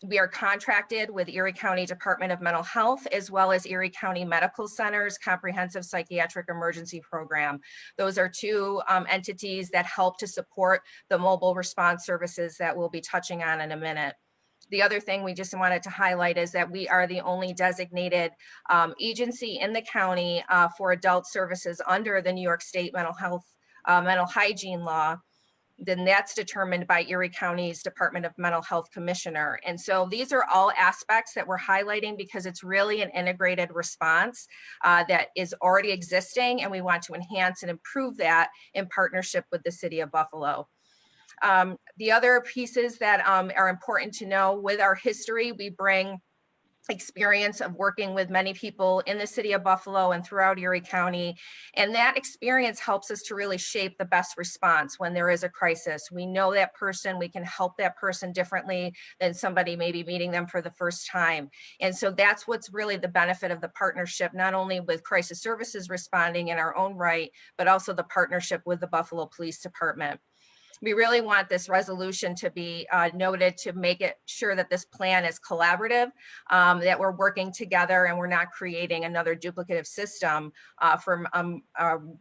we are contracted with Erie County Department of Mental Health, as well as Erie County Medical Center's Comprehensive Psychiatric Emergency Program. Those are two entities that help to support the mobile response services that we'll be touching on in a minute. The other thing we just wanted to highlight is that we are the only designated agency in the county for adult services under the New York State mental hygiene law. Then that's determined by Erie County's Department of Mental Health Commissioner. And so these are all aspects that we're highlighting because it's really an integrated response that is already existing, and we want to enhance and improve that in partnership with the city of Buffalo. The other pieces that are important to know with our history, we bring experience of working with many people in the city of Buffalo and throughout Erie County. And that experience helps us to really shape the best response when there is a crisis. We know that person, we can help that person differently than somebody maybe meeting them for the first time. And so that's what's really the benefit of the partnership, not only with Crisis Services responding in our own right, but also the partnership with the Buffalo Police Department. We really want this resolution to be noted to make it sure that this plan is collaborative, that we're working together and we're not creating another duplicative system for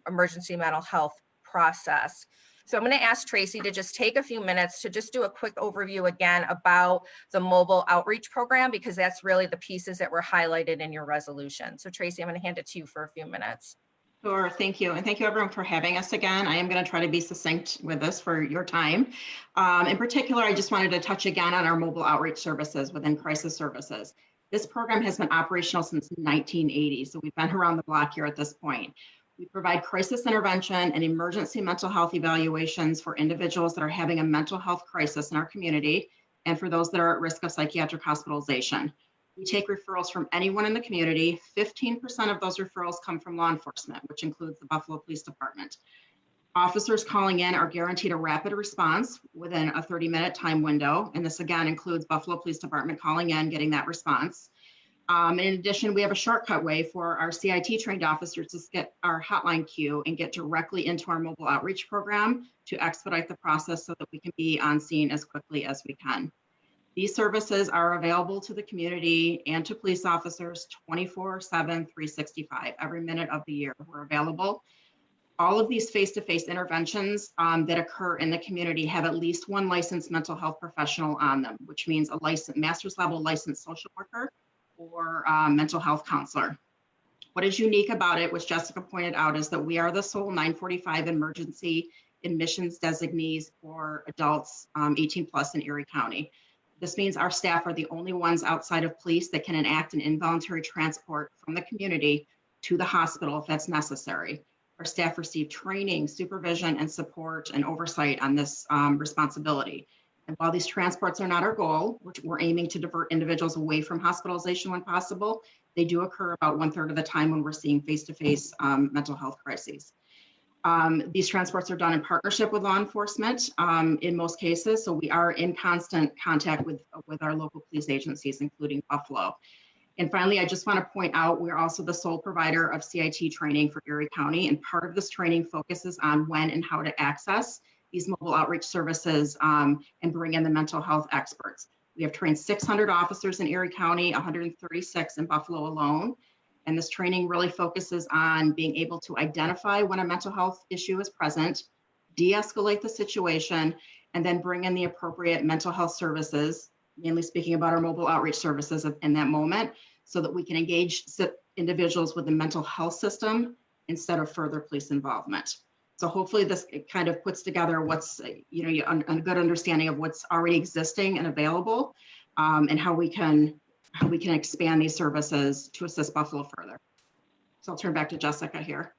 emergency mental health process. So I'm going to ask Tracy to just take a few minutes to just do a quick overview again about the mobile outreach program, because that's really the pieces that were highlighted in your resolution. So Tracy, I'm going to hand it to you for a few minutes. Sure, thank you. And thank you everyone for having us again. I am going to try to be succinct with this for your time. In particular, I just wanted to touch again on our mobile outreach services within crisis services. This program has been operational since 1980, so we've been around the block here at this point. We provide crisis intervention and emergency mental health evaluations for individuals that are having a mental health crisis in our community and for those that are at risk of psychiatric hospitalization. We take referrals from anyone in the community. 15% of those referrals come from law enforcement, which includes the Buffalo Police Department. Officers calling in are guaranteed a rapid response within a 30-minute time window. And this again includes Buffalo Police Department calling in, getting that response. In addition, we have a shortcut way for our CIT trained officers to get our hotline queue and get directly into our mobile outreach program to expedite the process so that we can be on scene as quickly as we can. These services are available to the community and to police officers 24/7, 365, every minute of the year we're available. All of these face-to-face interventions that occur in the community have at least one licensed mental health professional on them, which means a licensed master's level licensed social worker or mental health counselor. What is unique about it, which Jessica pointed out, is that we are the sole 945 emergency admissions designees for adults 18 plus in Erie County. This means our staff are the only ones outside of police that can enact an involuntary transport from the community to the hospital if that's necessary. Our staff receive training, supervision, and support and oversight on this responsibility. And while these transports are not our goal, which we're aiming to divert individuals away from hospitalization when possible, they do occur about 1/3 of the time when we're seeing face-to-face mental health crises. These transports are done in partnership with law enforcement in most cases, so we are in constant contact with our local police agencies, including Buffalo. And finally, I just want to point out, we're also the sole provider of CIT training for Erie County, and part of this training focuses on when and how to access these mobile outreach services and bring in the mental health experts. We have trained 600 officers in Erie County, 136 in Buffalo alone. And this training really focuses on being able to identify when a mental health issue is present, de-escalate the situation, and then bring in the appropriate mental health services, mainly speaking about our mobile outreach services in that moment, so that we can engage individuals with the mental health system instead of further police involvement. So hopefully this kind of puts together what's, a good understanding of what's already existing and available, and how we can expand these services to assist Buffalo further. So I'll turn back to Jessica here.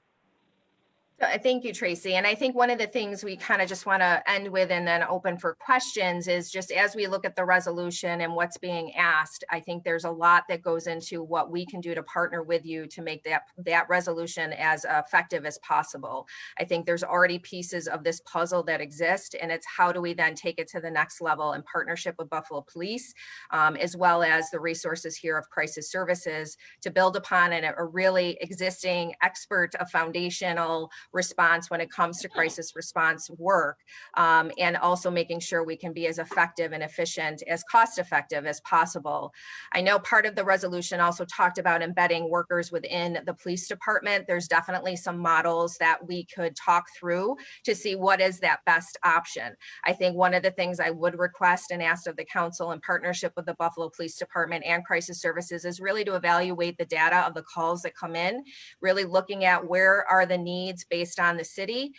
Thank you, Tracy. And I think one of the things we kind of just want to end with and then open for questions is just as we look at the resolution and what's being asked, I think there's a lot that goes into what we can do to partner with you to make that resolution as effective as possible. I think there's already pieces of this puzzle that exist, and it's how do we then take it to the next level in partnership with Buffalo Police, as well as the resources here of Crisis Services to build upon a really existing expert, a foundational response when it comes to crisis response work, and also making sure we can be as effective and efficient, as cost effective as possible. I know part of the resolution also talked about embedding workers within the police department. There's definitely some models that we could talk through to see what is that best option. I think one of the things I would request and ask of the council in partnership with the Buffalo Police Department and Crisis Services is really to evaluate the data of the calls that come in, really looking at where are the needs based on the city,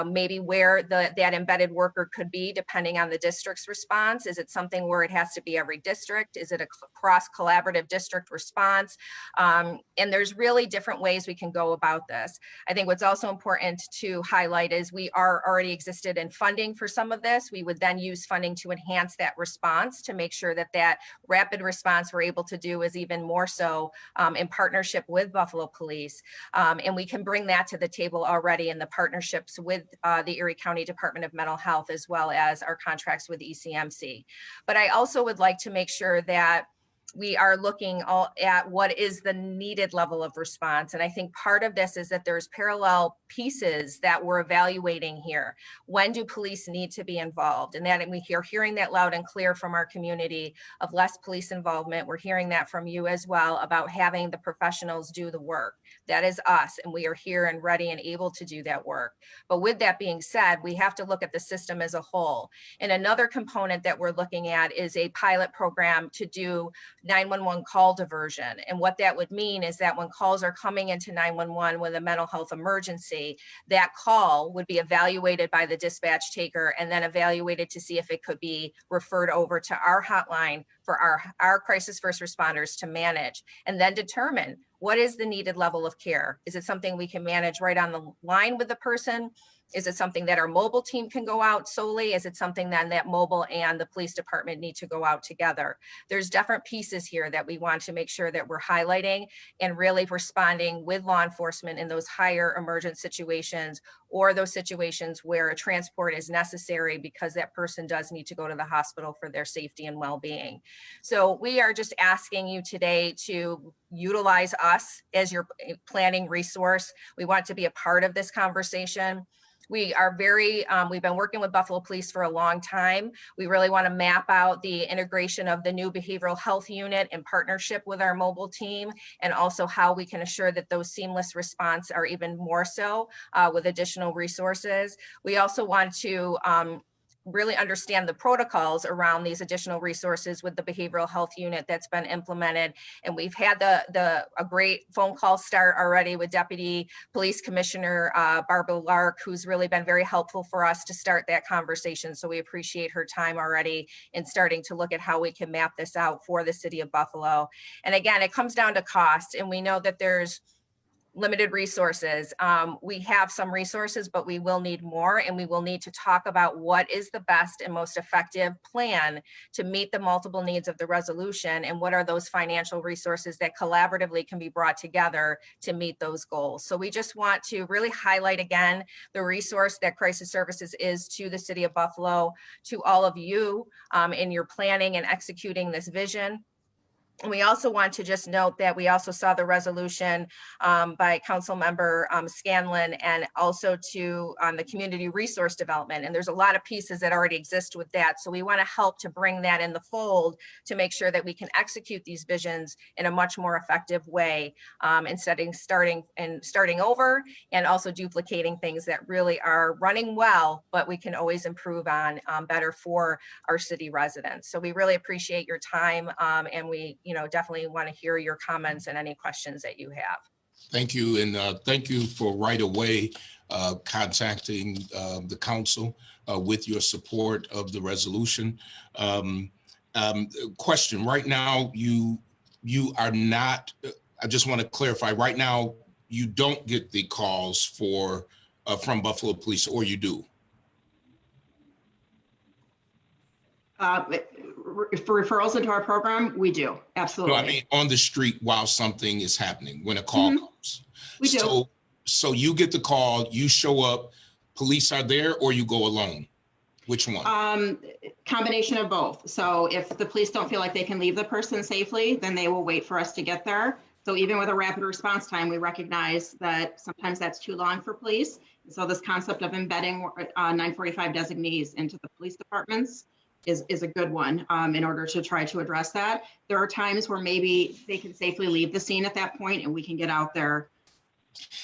maybe where that embedded worker could be depending on the district's response. Is it something where it has to be every district? Is it a cross collaborative district response? And there's really different ways we can go about this. I think what's also important to highlight is we are already existed in funding for some of this. We would then use funding to enhance that response to make sure that that rapid response we're able to do is even more so in partnership with Buffalo Police. And we can bring that to the table already in the partnerships with the Erie County Department of Mental Health, as well as our contracts with ECMC. But I also would like to make sure that we are looking at what is the needed level of response. And I think part of this is that there's parallel pieces that we're evaluating here. When do police need to be involved? And that we're hearing that loud and clear from our community of less police involvement. We're hearing that from you as well about having the professionals do the work. That is us, and we are here and ready and able to do that work. But with that being said, we have to look at the system as a whole. And another component that we're looking at is a pilot program to do 911 call diversion. And what that would mean is that when calls are coming into 911 with a mental health emergency, that call would be evaluated by the dispatch taker and then evaluated to see if it could be referred over to our hotline for our crisis first responders to manage, and then determine what is the needed level of care. Is it something we can manage right on the line with the person? Is it something that our mobile team can go out solely? Is it something then that mobile and the police department need to go out together? There's different pieces here that we want to make sure that we're highlighting and really responding with law enforcement in those higher emergent situations, or those situations where a transport is necessary because that person does need to go to the hospital for their safety and well-being. So we are just asking you today to utilize us as your planning resource. We want to be a part of this conversation. We are we've been working with Buffalo Police for a long time. We really want to map out the integration of the new behavioral health unit in partnership with our mobile team, and also how we can assure that those seamless response are even more so with additional resources. We also want to really understand the protocols around these additional resources with the behavioral health unit that's been implemented. And we've had a great phone call start already with Deputy Police Commissioner Barbara Lark, who's really been very helpful for us to start that conversation. So we appreciate her time already in starting to look at how we can map this out for the city of Buffalo. And again, it comes down to cost, and we know that there's limited resources. We have some resources, but we will need more, and we will need to talk about what is the best and most effective plan to meet the multiple needs of the resolution, and what are those financial resources that collaboratively can be brought together to meet those goals. So we just want to really highlight again the resource that Crisis Services is to the city of Buffalo, to all of you in your planning and executing this vision. And we also want to just note that we also saw the resolution by Council Member Scanlon, and also to the community resource development. And there's a lot of pieces that already exist with that. So we want to help to bring that in the fold to make sure that we can execute these visions in a much more effective way, instead of starting over and also duplicating things that really are running well, but we can always improve on better for our city residents. So we really appreciate your time, and we definitely want to hear your comments and any questions that you have. Thank you. And thank you for right away contacting the council with your support of the resolution. Question, right now, you are not, I just want to clarify, right now, you don't get the calls from Buffalo Police, or you do? For referrals into our program, we do, absolutely. No, I mean, on the street while something is happening, when a call comes. We do. So you get the call, you show up, police are there, or you go alone? Which one? Combination of both. So if the police don't feel like they can leave the person safely, then they will wait for us to get there. So even with a rapid response time, we recognize that sometimes that's too long for police. So this concept of embedding 945 designees into the police departments is a good one in order to try to address that. There are times where maybe they can safely leave the scene at that point, and we can get out there,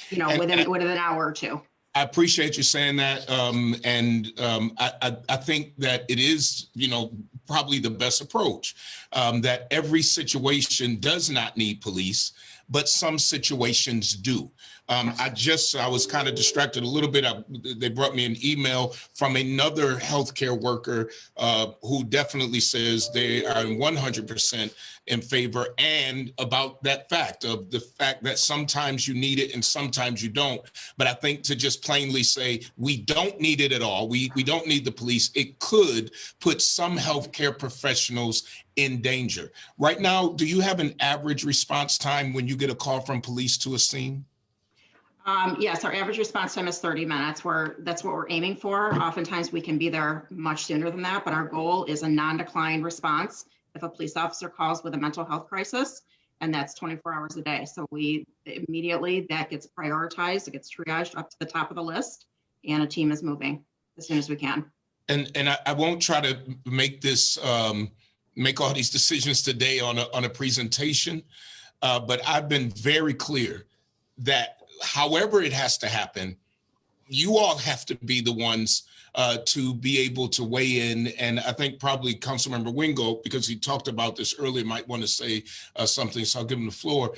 within an hour or two. I appreciate you saying that. I think that it is, probably the best approach, that every situation does not need police, but some situations do. I was kind of distracted a little bit. They brought me an email from another healthcare worker who definitely says they are 100% in favor, and about that fact of the fact that sometimes you need it and sometimes you don't. But I think to just plainly say we don't need it at all, we don't need the police, it could put some healthcare professionals in danger. Right now, do you have an average response time when you get a call from police to a scene? Yes, our average response time is 30 minutes. That's what we're aiming for. Oftentimes we can be there much sooner than that, but our goal is a non-decline response if a police officer calls with a mental health crisis. and that's 24 hours a day. So we immediately, that gets prioritized, it gets triaged up to the top of the list, and a team is moving as soon as we can. And I won't try to make this, make all these decisions today on a presentation, but I've been very clear that however it has to happen, you all have to be the ones to be able to weigh in. And I think probably Councilmember Wingo, because he talked about this earlier, might want to say something. So I'll give him the floor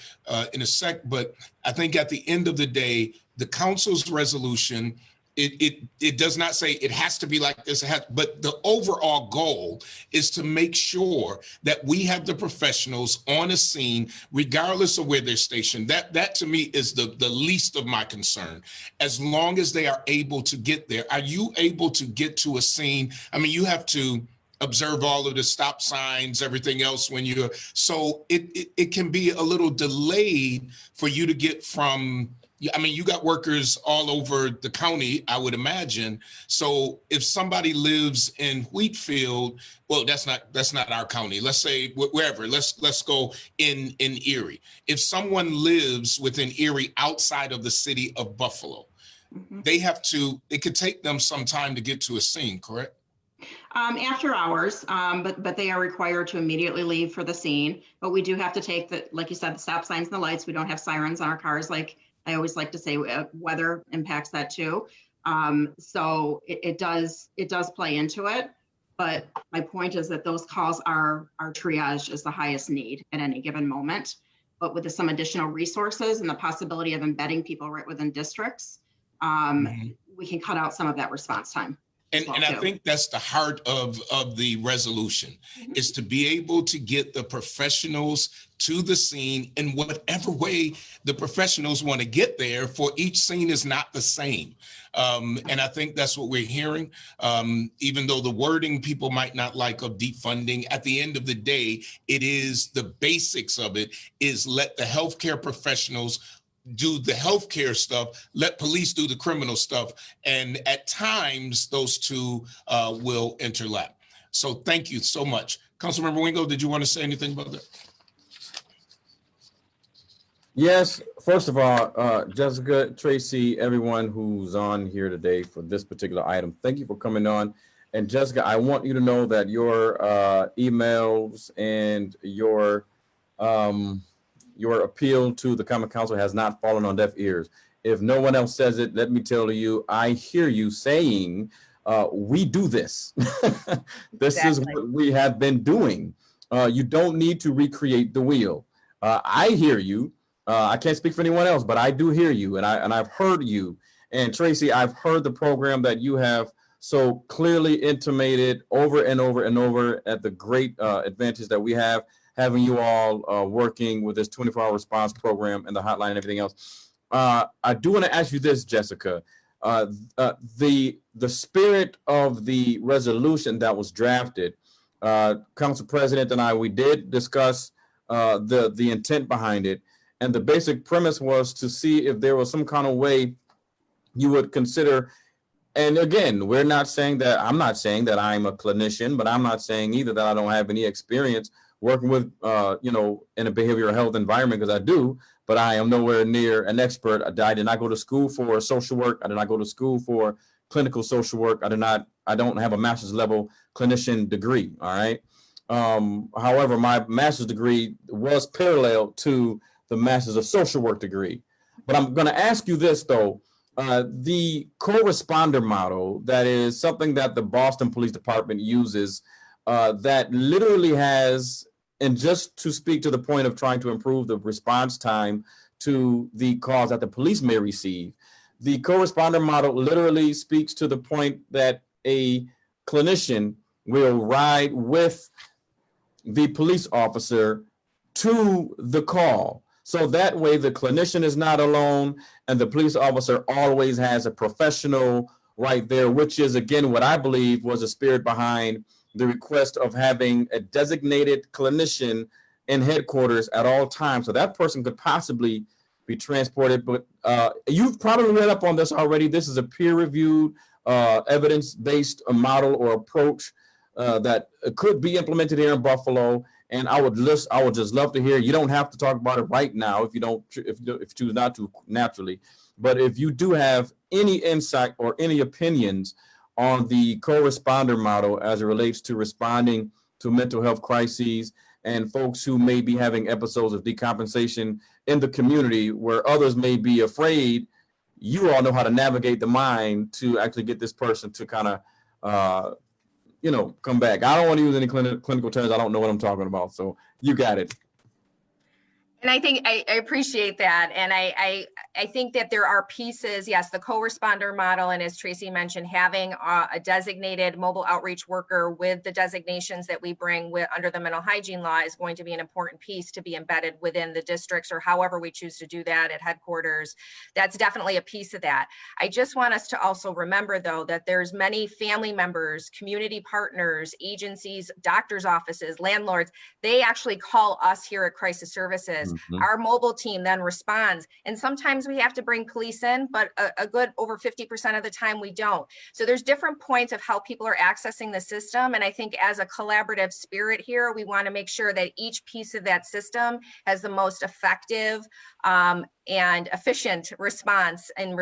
in a sec. But I think at the end of the day, the council's resolution, it does not say it has to be like this, but the overall goal is to make sure that we have the professionals on a scene, regardless of where they're stationed. That to me is the least of my concern. As long as they are able to get there. Are you able to get to a scene? I mean, you have to observe all of the stop signs, everything else when you're, so it can be a little delayed for you to get from, I mean, you got workers all over the county, I would imagine. So if somebody lives in Wheatfield, well, that's not our county. Let's say wherever. Let's go in Erie. If someone lives within Erie outside of the city of Buffalo, they have to. It could take them some time to get to a scene, correct? After hours, but they are required to immediately leave for the scene. But we do have to take the, like you said, the stop signs and the lights. We don't have sirens on our cars like I always like to say. Weather impacts that too. So it does play into it. But my point is that those calls are triaged as the highest need at any given moment. But with some additional resources and the possibility of embedding people right within districts, we can cut out some of that response time. And I think that's the heart of the resolution, is to be able to get the professionals to the scene in whatever way the professionals want to get there, for each scene is not the same. And I think that's what we're hearing, even though the wording people might not like of defunding. At the end of the day, it is the basics of it is let the healthcare professionals do the healthcare stuff, let police do the criminal stuff. And at times those two will interlap. So thank you so much. Councilmember Wingo, did you want to say anything about that? Yes, first of all, Jessica, Tracy, everyone who's on here today for this particular item, thank you for coming on. And Jessica, I want you to know that your emails and your appeal to the Common Council has not fallen on deaf ears. If no one else says it, let me tell you, I hear you saying, we do this. This is what we have been doing. You don't need to recreate the wheel. I hear you. I can't speak for anyone else, but I do hear you, and I've heard you. And Tracy, I've heard the program that you have so clearly intimated over and over and over at the great advantage that we have having you all working with this 24-hour response program and the hotline and everything else. I do want to ask you this, Jessica. The spirit of the resolution that was drafted, Council President and I, we did discuss the intent behind it. And the basic premise was to see if there was some kind of way you would consider. And again, we're not saying that, I'm not saying that I'm a clinician, but I'm not saying either that I don't have any experience working with, in a behavioral health environment, because I do, but I am nowhere near an expert. I did not go to school for social work. I did not go to school for clinical social work. I don't have a master's level clinician degree. All right. However, my master's degree was parallel to the master's of social work degree. But I'm going to ask you this though, the co-responder model, that is something that the Boston Police Department uses, that literally has, and just to speak to the point of trying to improve the response time to the calls that the police may receive, the co-responder model literally speaks to the point that a clinician will ride with the police officer to the call. So that way the clinician is not alone and the police officer always has a professional right there, which is, again, what I believe was the spirit behind the request of having a designated clinician in headquarters at all times. So that person could possibly be transported. But you've probably read up on this already. This is a peer-reviewed, evidence-based model or approach that could be implemented here in Buffalo. And I would just love to hear. You don't have to talk about it right now if you choose not to naturally. But if you do have any insight or any opinions on the co-responder model as it relates to responding to mental health crises and folks who may be having episodes of decompensation in the community where others may be afraid, you all know how to navigate the mind to actually get this person to kind of, come back. I don't want to use any clinical terms. I don't know what I'm talking about. So you got it. And I think I appreciate that. And I think that there are pieces, yes, the co-responder model. And as Tracy mentioned, having a designated mobile outreach worker with the designations that we bring under the mental hygiene law is going to be an important piece to be embedded within the districts or however we choose to do that at headquarters. That's definitely a piece of that. I just want us to also remember, though, that there's many family members, community partners, agencies, doctors' offices, landlords. They actually call us here at Crisis Services. Our mobile team then responds. And sometimes we have to bring police in, but a good over 50% of the time we don't. So there's different points of how people are accessing the system. And I think as a collaborative spirit here, we want to make sure that each piece of that system has the most effective and efficient response and,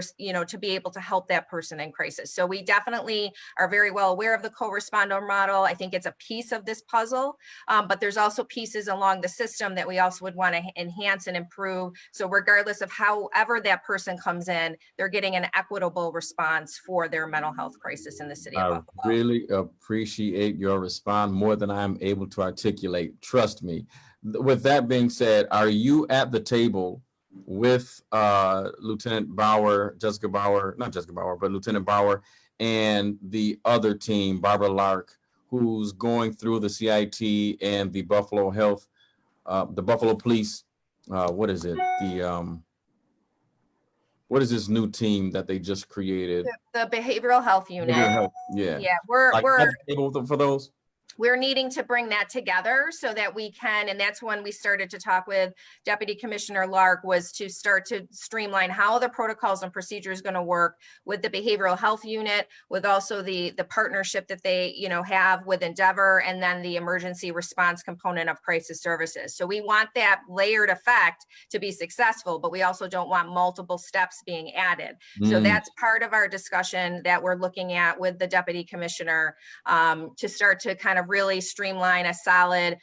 to be able to help that person in crisis. So we definitely are very well aware of the co-responder model. I think it's a piece of this puzzle, but there's also pieces along the system that we also would want to enhance and improve. So regardless of however that person comes in, they're getting an equitable response for their mental health crisis in the city of Buffalo. I really appreciate your response more than I'm able to articulate. Trust me. With that being said, are you at the table with Lieutenant Bauer, Lieutenant Bauer and the other team, Barbara Lark, who's going through the CIT and the Buffalo Health, the Buffalo Police, what is it? What is this new team that they just created? The behavioral health unit. Behavioral health, yeah. Yeah, we're able for those. We're needing to bring that together so that we can, and that's when we started to talk with Deputy Commissioner Lark, was to start to streamline how the protocols and procedures going to work with the behavioral health unit, with also the partnership that they have with Endeavor, and then the emergency response component of crisis services. So we want that layered effect to be successful, but we also don't want multiple steps being added. So that's part of our discussion that we're looking at with the Deputy Commissioner to start to kind of really streamline a solid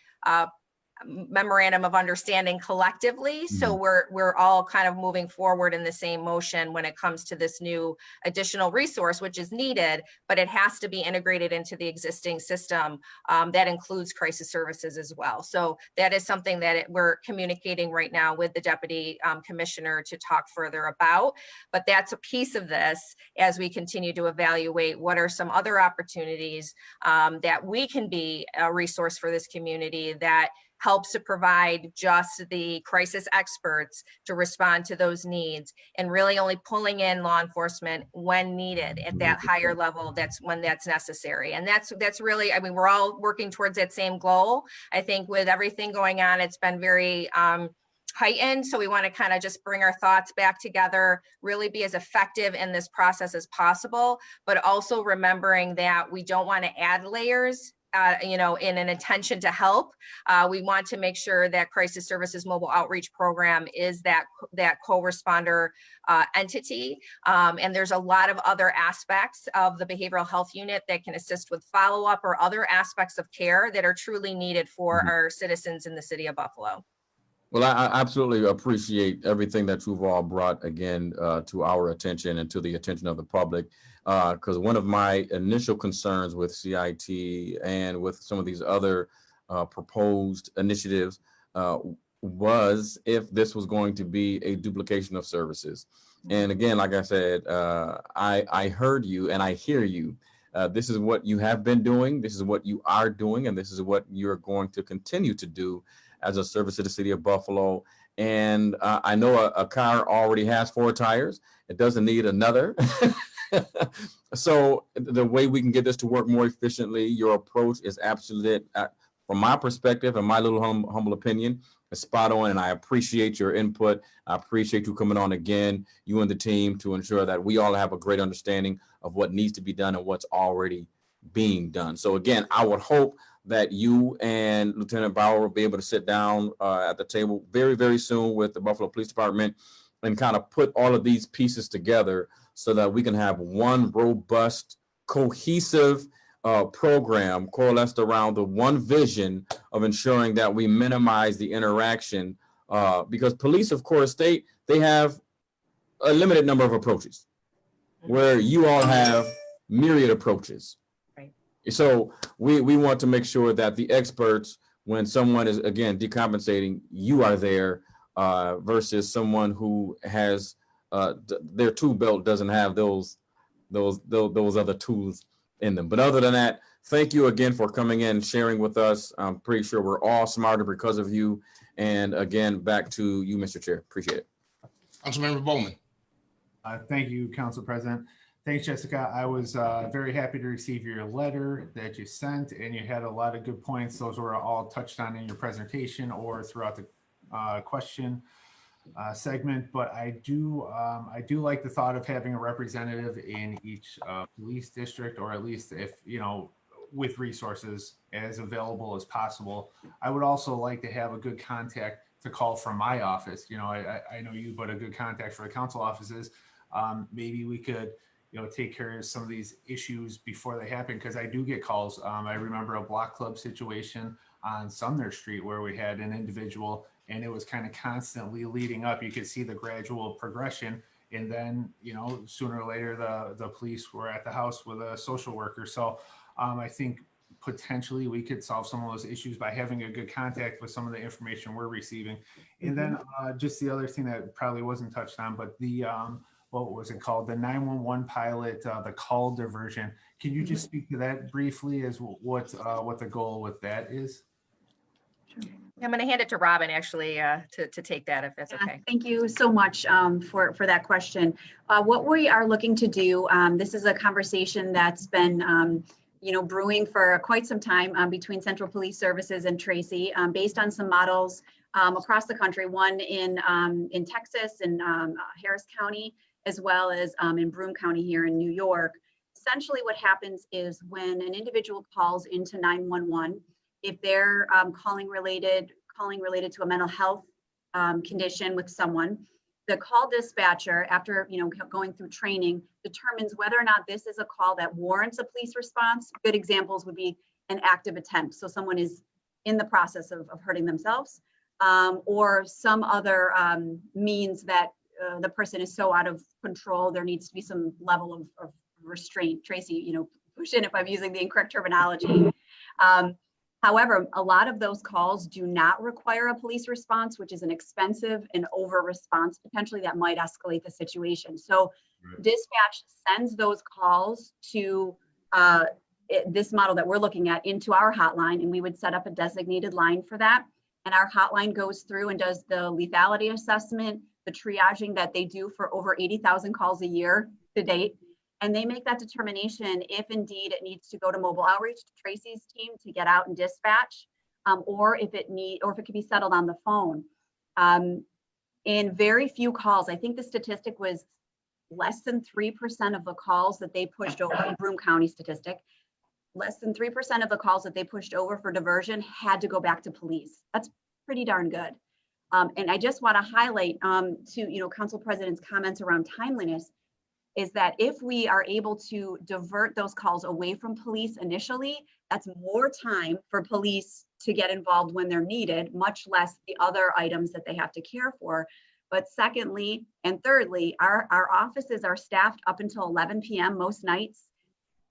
memorandum of understanding collectively. So we're all kind of moving forward in the same motion when it comes to this new additional resource, which is needed, but it has to be integrated into the existing system that includes crisis services as well. So that is something that we're communicating right now with the Deputy Commissioner to talk further about. But that's a piece of this as we continue to evaluate what are some other opportunities that we can be a resource for this community that helps to provide just the crisis experts to respond to those needs, and really only pulling in law enforcement when needed at that higher level. That's when that's necessary. And that's really, I mean, we're all working towards that same goal. I think with everything going on, it's been very heightened. So we want to kind of just bring our thoughts back together, really be as effective in this process as possible, but also remembering that we don't want to add layers in an intention to help. We want to make sure that Crisis Services Mobile Outreach Program is that co-responder entity. And there's a lot of other aspects of the behavioral health unit that can assist with follow-up or other aspects of care that are truly needed for our citizens in the city of Buffalo. Well, I absolutely appreciate everything that you've all brought again to our attention and to the attention of the public. Because one of my initial concerns with CIT and with some of these other proposed initiatives was if this was going to be a duplication of services. And again, like I said, I heard you and I hear you. This is what you have been doing. This is what you are doing. And this is what you're going to continue to do as a service to the city of Buffalo. And I know a car already has 4 tires. It doesn't need another. So the way we can get this to work more efficiently, your approach is absolute, from my perspective and my little humble opinion, is spot on. And I appreciate your input. I appreciate you coming on again, you and the team, to ensure that we all have a great understanding of what needs to be done and what's already being done. So again, I would hope that you and Lieutenant Bauer will be able to sit down at the table very, very soon with the Buffalo Police Department and kind of put all of these pieces together so that we can have one robust, cohesive program coalesced around the one vision of ensuring that we minimize the interaction because police, of course, they have a limited number of approaches where you all have myriad approaches. So we want to make sure that the experts, when someone is, again, decompensating, you are there versus someone who has their tool belt doesn't have those other tools in them. But other than that, thank you again for coming in and sharing with us. I'm pretty sure we're all smarter because of you. And again, back to you, Mr. Chair. Appreciate it. Councilmember Bowman. Thank you, Council President. Thanks, Jessica. I was very happy to receive your letter that you sent, and you had a lot of good points. Those were all touched on in your presentation or throughout the question segment. But I do like the thought of having a representative in each police district, or at least if, with resources as available as possible. I would also like to have a good contact to call from my office. I know you, but a good contact for the council offices. Maybe we could take care of some of these issues before they happen, because I do get calls. I remember a block club situation on Sumner Street where we had an individual, and it was kind of constantly leading up. You could see the gradual progression, and then sooner or later the police were at the house with a social worker. So I think potentially we could solve some of those issues by having a good contact with some of the information we're receiving. And then just the other thing that probably wasn't touched on, but the what was it called? The 911 pilot, the call diversion. Can you just speak to that briefly as what the goal with that is? I'm going to hand it to Robin actually to take that, if that's okay. Thank you so much for that question. What we are looking to do, this is a conversation that's been brewing for quite some time between Central Police Services and Tracy, based on some models across the country, one in Texas and Harris County, as well as in Broome County here in New York. Essentially what happens is when an individual calls into 911, if they're calling related to a mental health condition with someone, the call dispatcher, after going through training, determines whether or not this is a call that warrants a police response. Good examples would be an active attempt. So someone is in the process of hurting themselves, or some other means that the person is so out of control, there needs to be some level of restraint. Tracy, push in if I'm using the incorrect terminology. However, a lot of those calls do not require a police response, which is an expensive and over response potentially that might escalate the situation. So dispatch sends those calls to this model that we're looking at into our hotline, and we would set up a designated line for that. And our hotline goes through and does the lethality assessment, the triaging that they do for over 80,000 calls a year to date. And they make that determination if indeed it needs to go to mobile outreach to Tracy's team to get out and dispatch, or if it can be settled on the phone. In very few calls, I think the statistic was less than 3% of the calls that they pushed over, in Broome County statistic, less than 3% of the calls that they pushed over for diversion had to go back to police. That's pretty darn good. And I just want to highlight to Council President's comments around timeliness, is that if we are able to divert those calls away from police initially, that's more time for police to get involved when they're needed, much less the other items that they have to care for. But secondly and thirdly, our offices are staffed up until 11 p.m. most nights.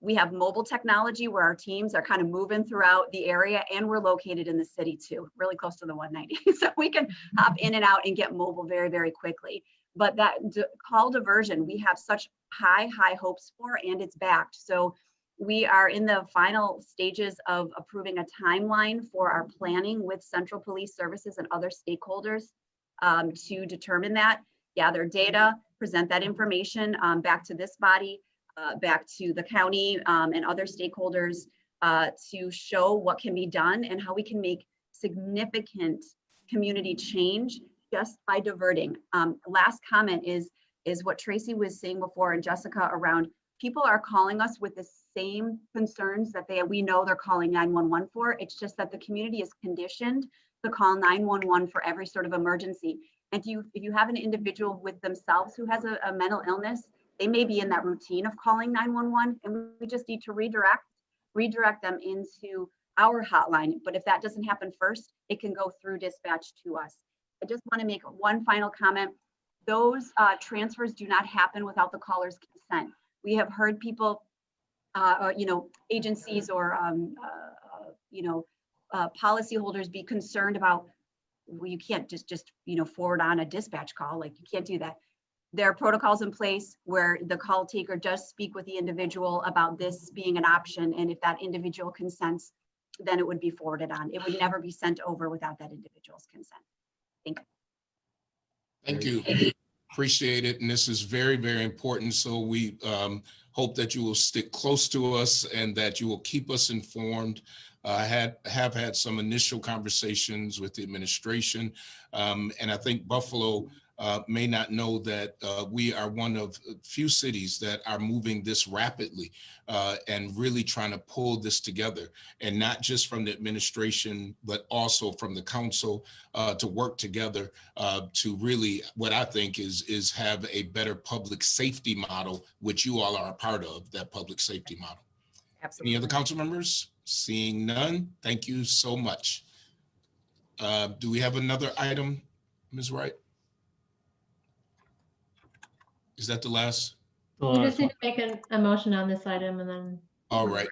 We have mobile technology where our teams are kind of moving throughout the area, and we're located in the city too, really close to the 190. So we can hop in and out and get mobile very, very quickly. But that call diversion, we have such high hopes for, and it's backed. So we are in the final stages of approving a timeline for our planning with Central Police Services and other stakeholders to determine that, gather data, present that information back to this body, back to the county and other stakeholders to show what can be done and how we can make significant community change just by diverting. Last comment is what Tracy was saying before, and Jessica, around people are calling us with the same concerns that we know they're calling 911 for. It's just that the community is conditioned to call 911 for every sort of emergency. And if you have an individual with themselves who has a mental illness, they may be in that routine of calling 911, and we just need to redirect them into our hotline. But if that doesn't happen first, it can go through dispatch to us. I just want to make one final comment. Those transfers do not happen without the caller's consent. We have heard people, agencies or, policyholders be concerned about, well, you can't just forward on a dispatch call. Like, you can't do that. There are protocols in place where the call taker does speak with the individual about this being an option. And if that individual consents, then it would be forwarded on. It would never be sent over without that individual's consent. Thank you. Thank you. Appreciate it. And this is very, very important. So we hope that you will stick close to us and that you will keep us informed. I have had some initial conversations with the administration, and I think Buffalo may not know that we are one of few cities that are moving this rapidly and really trying to pull this together, and not just from the administration, but also from the council to work together to really, what I think is have a better public safety model, which you all are a part of, that public safety model. Absolutely. Any other council members? Seeing none, thank you so much. Do we have another item, Ms. Wright? Is that the last? You just need to make a motion on this item and then. All right.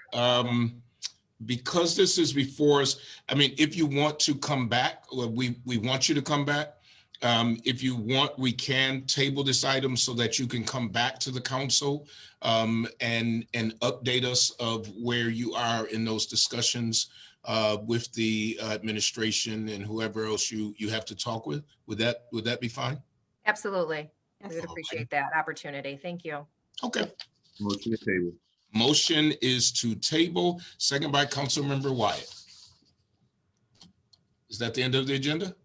Because this is before us, I mean, if you want to come back, we want you to come back. If you want, we can table this item so that you can come back to the council and update us of where you are in those discussions with the administration and whoever else you have to talk with. Would that be fine? Absolutely. We would appreciate that opportunity. Thank you. Okay. Motion to table. Motion is to table, second by Councilmember Wyatt. Is that the end of the agenda?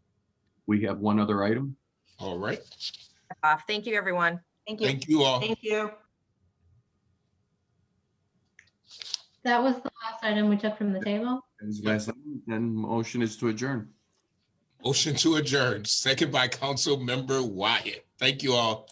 We have one other item. All right. Thank you, everyone. Thank you. Thank you all. Thank you. That was the last item we took from the table. And motion is to adjourn. Motion to adjourn, second by Councilmember Wyatt. Thank you all.